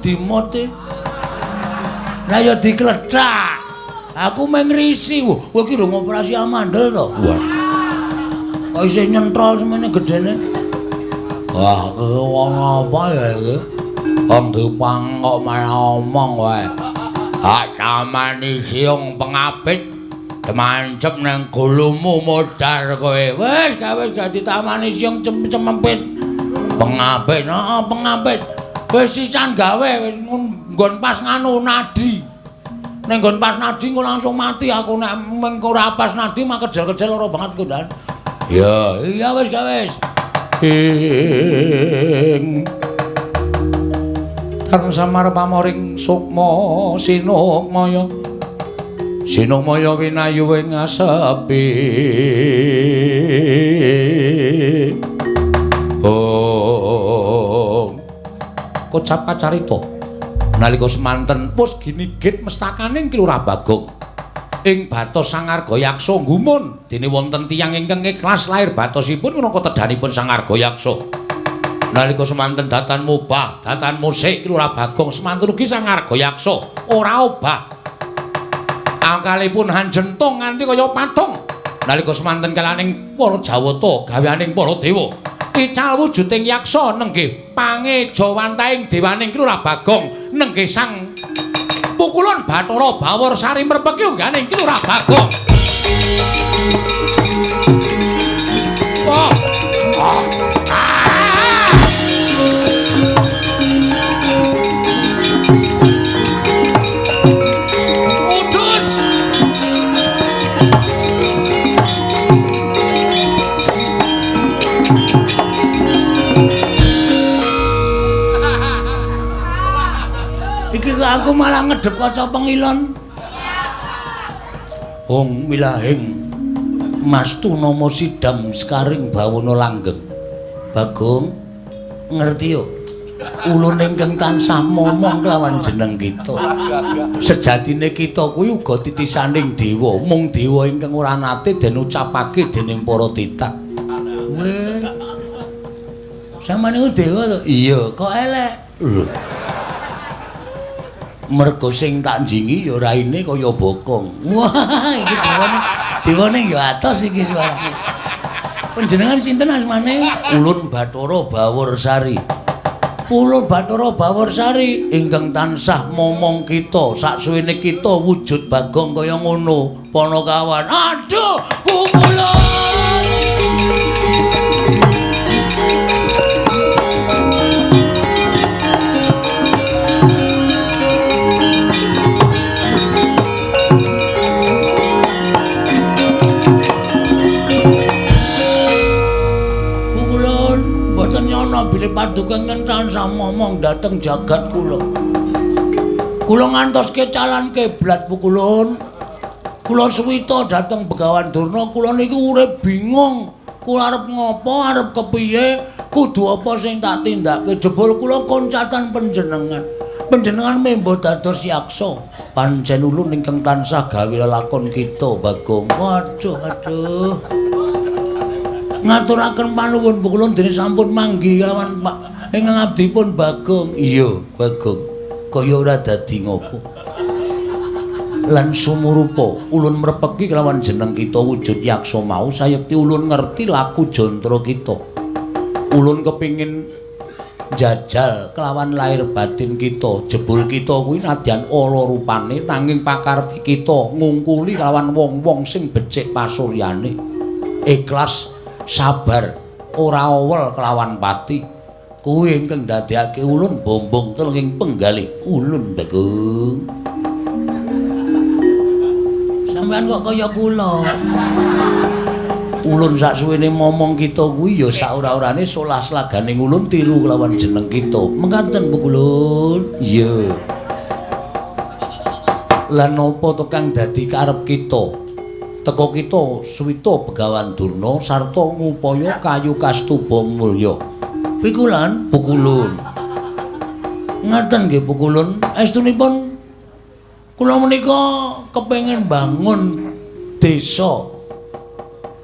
Dimoti. Lah ya diklethak. Aku meng risi. Kowe iki rung operasi amandel to? Wah. Kok isih nyentrol semene gedene? Wah, wong apa ya iki? Wong dipang kok malah omong wae. Hak tamani siung pengapit demancep nang gulumu modar kowe. Wis gawe dadi tamani siung cempet. Pengapit, pengapit. Wis sisan gawe wis nggon pas nganu nadi. Ning nggon pas nadi engko langsung mati aku nek mengko ora pas nadi mak kejel-kejel lara banget ku ndan. Ya, iya wis gawe wis. Tan samar pamoring sukma sinukmaya. Sinukmaya winayu ing asepi. Kocap kacarita nalika semanten pus ginigit mestakane Ki Lurah Bagong ing batos Sang Argayaksa gumun dene wonten tiyang ingkang ikhlas lair batosipun minangka tedhanipun Sang Argayaksa. Nalika semanten datan mubah, datan musik Lurah Bagong semanten ugi Sang Argayaksa ora obah. Angkalipun hanjentong nganti kaya patung. Nalika semanten kalaning para Jawata gaweaning para dewa. Ical wujuding yaksa nenggih pangejawantaing dewaning Lurah Bagong nenggih Sang Pukulun Bathara Bawarsari mrepeki ungganing Lurah Bagong. Oh. Aku malah ngedep kaca pengilon. Hong milahing Mastuna sidam sekaring bawana langgeng. Bagong ngerti yo. Ulun ingkang tansah momong kelawan jeneng kita. Sejatine kita kuwi uga titisaning dewa, mung dewa ingkang ora nate den ucapake dening para titah. Weh. Samane ku dewa to? Iya, kok elek. Mergo sing tak njingi ya raine kaya bokong. Wah, iki dewane ya atos iki suarane. Panjenengan sinten asmane? Ulun Bathara Bawarsari. Ulun Bathara Bawarsari ingkang tansah momong kita saksuwene kita wujud Bagong kaya ngono. Panakawan. Aduh, pukulun. Bilih paduka ingkang tansah momong dhateng jagat kula. Kula ngantoske calan kiblat Pukulun. Kula suwita dhateng Begawan Durna, kula niku urip bingung. Kula arep ngopo, arep kepiye, kudu apa sing tak tindakake. Jebul kula koncatan panjenengan. Panjenengan membo dados yaksa. Pancen ulun ingkang tansah gawe lelakon kita, Bagong. Waduh, aduh. Ngaturaken panuwun Pukulun dene sampun manggi kelawan Pak ingkang abdipun Bagong. Iya, Bagong. Kaya ora dadi ngopo. Lan sumurupa ulun mrepeki kelawan jeneng kita wujud yaksa mau sayekti ulun ngerti laku jantra kita. Ulun kepingin jajal kelawan lahir batin kita. Jebul kita kuwi nadyan ala rupane nanging pakarti kita ngungkuli kelawan wong-wong sing becik pasuryane. Ikhlas sabar ora awel kelawan pati kuwi ingkang ndadekake ulun bombong telenging penggalih ulun Bagong. Sampeyan kok kaya kula. Ulun saksuwene momong kita kuwi ya sak ora-orane solas laganing ulun tiru kelawan jeneng kita. Mengkaten Pukulun. Iya. Lan napa to kang dadi karep kita? Teka kita suwita Begawan Durna sarta ngupaya kayu kastuba mulya. Pikulan, Pukulun. Ngaten nggih Pukulun, estunipun kula menika kepengin bangun desa.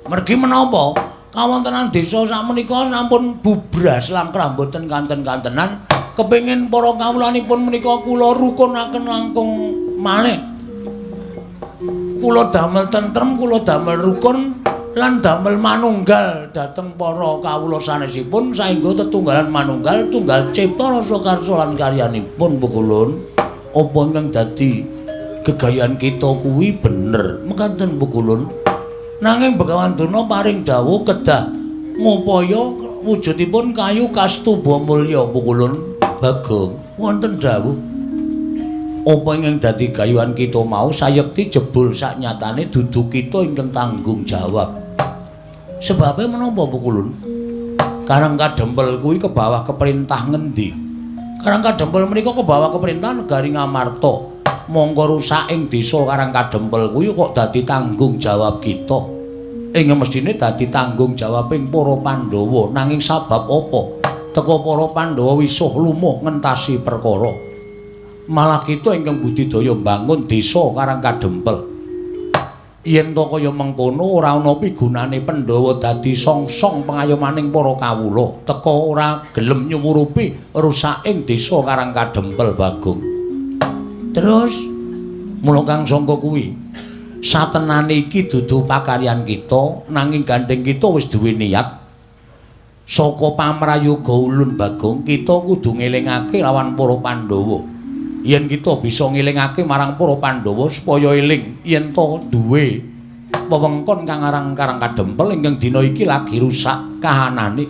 Mergi menapa kawontenan desa sakmenika sampun bubras langkrah mboten kanten-kantenan. Kepengin para kawulanipun menika kula rukunaken langkung malih. Kula damel tentrem, kula damel rukun lan damel manunggal dhateng para kawula sanesipun saengga tetunggalan manunggal tunggal cipta rasa karsa lan karyanipun Pukulun. Apa ingkang dadi gegayan kita kuwi bener mekaten Pukulun. Nanging Begawan Durna paring dawuh kedah ngupaya wujudipun kayu kastuba mulya Pukulun. Bagong wonten dawuh apa ingkang dadi gayuhan kita mau sayekti jebul saknyatane dudu kita ingkang tanggung jawab. Sebabe menapa Pukulun? Karang Kadempel kuwi ke bawah keperintah ngendi? Karang Kadempel menika ke bawah keperintah Negari Ngamarta. Monggo rusak ing desa Karang Kadempel kuwi kok dadi tanggung jawab kita. Ing mestine dadi tanggung jawab ing para Pandhawa, nanging sabab apa? Teka para Pandhawa wisuh lumuh ngentasi perkara. Malah kita ingkang budidaya mbangun desa Karang Kadempel. yen to kaya mengkono ora ana pigunane Pandhawa dadi songsong pengayomaning para kawula teka ora gelem nyumurupi rusaking desa Karang Kadempel Bagong. Terus mula kang sangka kuwi satenane iki dudu pakaryan kita nanging gandeng kita wis duwe niat saka pamrayoga ulun Bagong kita kudu ngelingake lawan para Pandhawa. Yen kita bisa ngelingake marang para Pandhawa supaya eling yen to duwe wewengkon kang aran Karang Kadempel ingkang dina iki lagi rusak kahanane.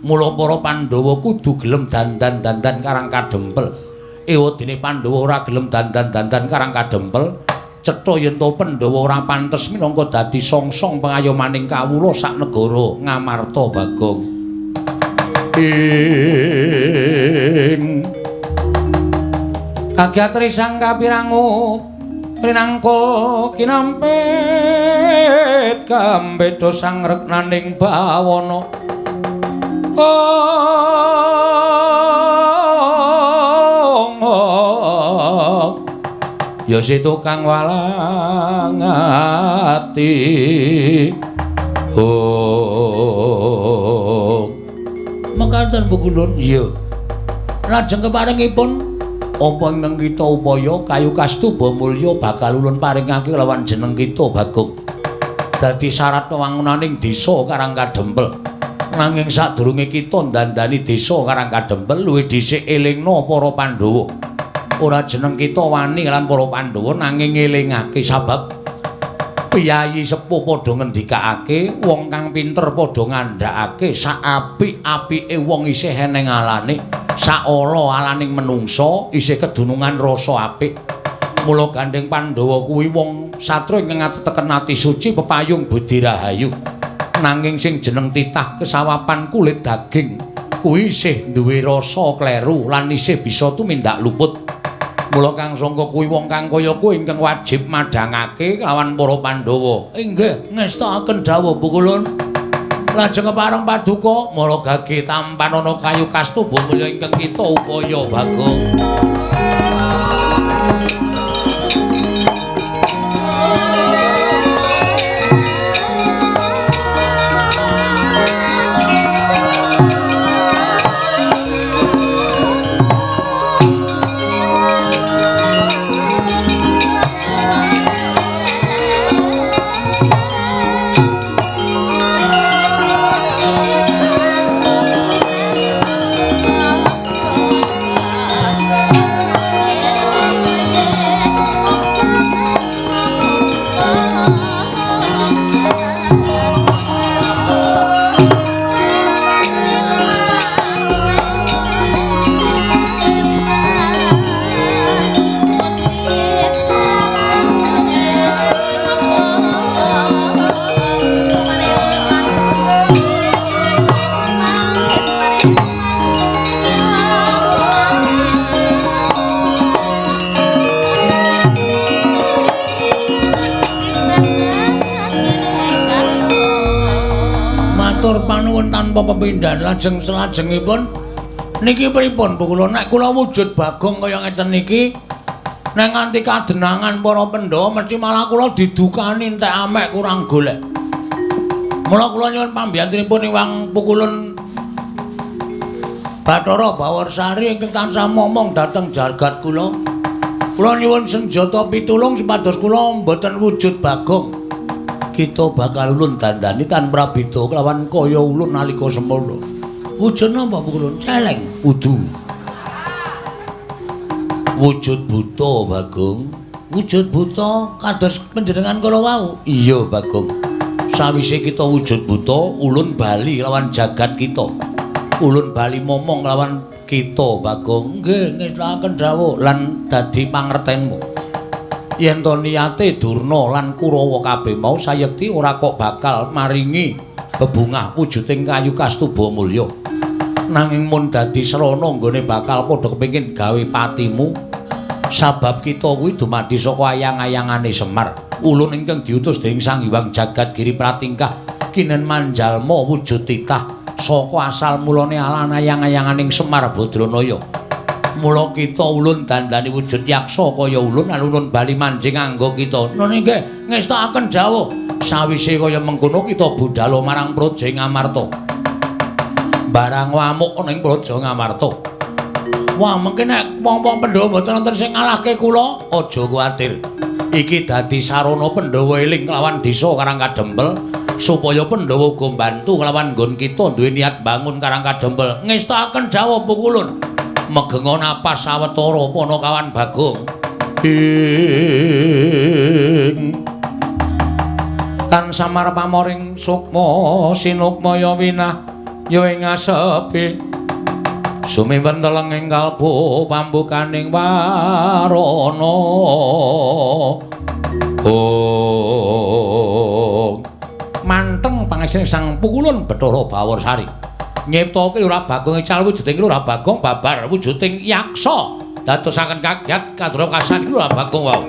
Mula para Pandhawa kudu gelem dandan-dandan Karang Kadempel. Ewadene Pandhawa ora gelem dandan-dandan Karang Kadempel, cetha yen to Pandhawa ora pantes minangka dadi songsong pengayomaning kawula sak negara Ngamarta Bagong. Kagyatri sang kapirangu rinangkul kinampit kambeda sang reknaning bawana ya si tukang walang ati mekaten Pukulun. Iya. Lajeng keparingipun apa ingkang kita upaya kayu kastuba mulya bakal ulun paringake lawan jeneng kita Bagong. Dadi syarat wangunaning desa Karang Kadempel. Nanging sadurunge kita ndandani desa Karang Kadempel luwih dhisik elingna para Pandhawa. Ora jeneng kita wani lan para Pandhawa nanging ngelingake sabab piyayi sepuh padha ngendikake, wong kang pinter padha ngandhakake sak apik-apike wong isih eneng alane, sak ala alaning menungsa isih kedunungan rasa apik. Mula gandeng Pandhawa kuwi wong satra ingkang ngateken ati suci pepayung budi rahayu. Nanging sing jeneng titah kesawapan kulit daging kuwi isih duwe rasa kleru lan isih bisa tumindak luput. Mula kang sangka kuwi wong kang kaya kuwi ingkang wajib madhangake lawan para Pandhawa. Inggih, ngestakaken dawuh Pukulun. Lajeng kepareng paduka mara gage tampan ana kayu kastuba mulya ingkang kita upaya Bagong. Tanpa pepindhan lajeng selajengipun niki pripun Pukulun nek kula wujud Bagong kaya ngeten niki nek nganti kadenangan para Pandhawa mesti malah kula didukani entek amek kurang golek. Mula kula nyuwun pambiyantunipun Iwang Pukulun Bathara Bawarsari ingkang tansah momong dhateng jagat kula. Kula nyuwun senjata pitulung supados kula mboten wujud Bagong. Kita bakal ulun dandani tanpa beda kelawan kaya ulun nalika semana. Wujud napa Pukulun? Celeng kudu. Wujud buta Bagong. Wujud buta kados panjenengan kala wau. Iya Bagong. Sawise kita wujud buta, ulun bali lawan jagat kita. Ulun bali momong lawan kita Bagong. Nggih, ngestakaken dawuh lan dadi pangertenmu. Yen to niyate Durna lan Kurawa kabeh mau sayekti ora kok bakal maringi bebungah wujuding kayu kastuba mulya. Nanging mun dadi srana nggone bakal padha kepengin gawe patimu. Sabab kita kuwi dumadi saka ayang-ayangane Semar. Ulun ingkang diutus dening Sang Hyang Jagat Giri Pratingkah kinen manjalma wujud titah saka asal mulane alan ayang-ayanganing Semar Badranaya. Mula kita ulun dandani wujud yaksa kaya ulun lan ulun bali manjing angga kita. Nun nggih ngestakaken dawuh sawise kaya mengkono kita budhal marang Praja Ngamarta. Barang wamuk ning Praja Ngamarta. Wah, mengke nek wong-wong Pandhawa mboten wonten sing ngalahke kula, aja kuwatir. Iki dadi sarana Pandhawa eling lawan desa Karang Kadempel supaya Pandhawa uga mbantu kelawan nggon kita duwe niat bangun Karang Kadempel. Ngestakaken dawuh Pukulun. Megenga napas sawetara Panakawan Bagong. Tan samar pamoring sukma sinukmaya winah ya ing asepi sumiben teleng ing kalbu pambukaning warana manteng pangesane Sang Pukulun Bathara Bawarsari nyiptake ora Bagong ical wujuding ora Bagong babar wujuding yaksa dadosaken kagyat kadra kasan ora Bagong wau.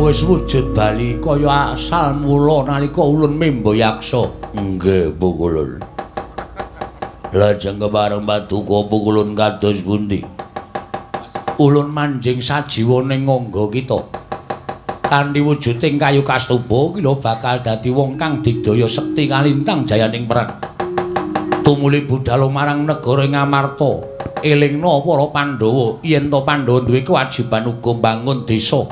Wis wujud bali kaya asal mula nalika ulun mimba yaksa. Nggih, Pukulun. Lajeng kepareng paduka Pukulun kados pundi? Ulun manjing sajiwa ning ngangga kita. Kanthi wujuding kayu kastuba kila bakal dadi wong kang digdaya sekti kalintang jayaning perang. Tumuli budhal marang negara Ngamarta. Elingna para Pandhawa yen to Pandhawa duwe kewajiban uga mbangun desa.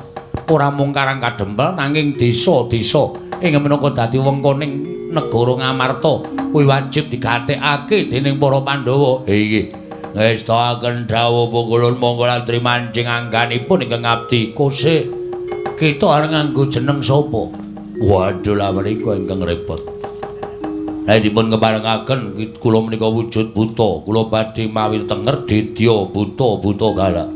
Ora mung Karang Kadempel nanging desa-desa ing menapa dadi wengkoning negara Ngamarta kuwi wajib digatekake dening para Pandhawa. Iki ngestakaken dawuh Pukulun monggo latri manjing angganipun ingkang abdi. Kosek kita arep nganggo jeneng sapa? Waduh la menika ingkang repot. Nek dipun keparengaken kula menika wujud buta, kula badhe mawi tenger dedya buta galak.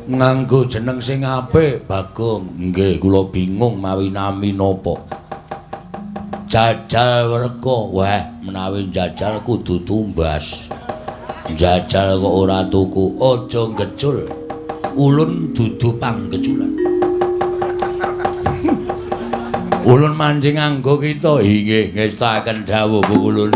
Nganggo jeneng sing apik, Bagong. Nggih, kula bingung mawi nami napa. Jajal Werka. Wah, menawi jajal kudu tumbas. Jajal kok ora tuku, aja ngecul. Ulun dudu panggeculan. Ulun manjing nganggo kita. Inggih, ngestakaken dawuh Pukulun.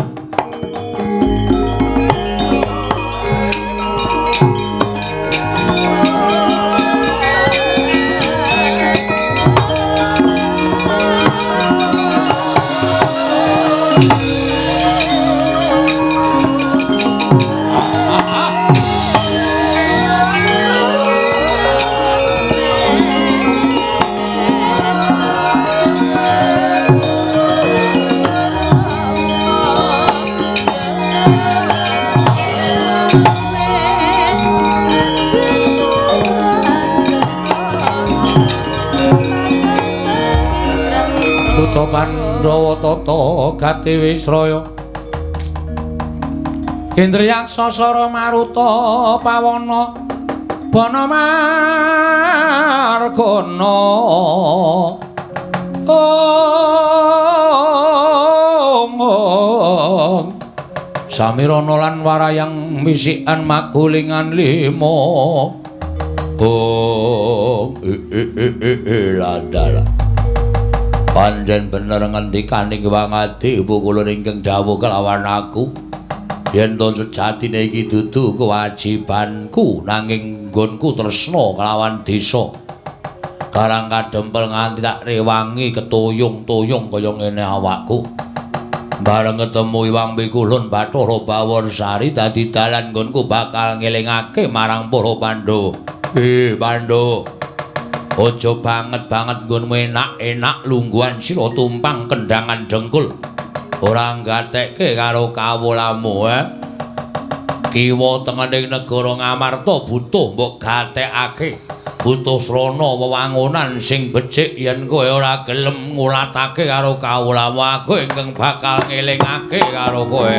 Pandhawa tata gati Wisraya Indriyaksa Sara Maruta Pawana Bana Margana Samirana lan Warayang Misikan Magulingan 5 Ladala Panjen bener ngendikaning Wangadi Pukulun ingkang dawuh kelawan aku yen to sejatine iki dudu kewajibanku nanging nggonku tresna kelawan desa Karang Kadempel nganti tak rewangi ketoyong-toyong kaya ngene awakku bareng ketemu Iwang Pikulun Bathara Bawarsari dadi dalan nggonku bakal ngelingake marang para Pandhawa. Pandhawa ojo banget-banget nggonmu enak-enak lungguhan sira tumpang kendangan dengkul. Ora nggatekke karo kawulamu, Kiwa tengening negara Ngamarta butuh mbok gatekake. Butuh srana wewangunan sing becik yen kowe ora gelem ngulatake karo kawulamu, aku ingkang bakal ngelingake karo kowe.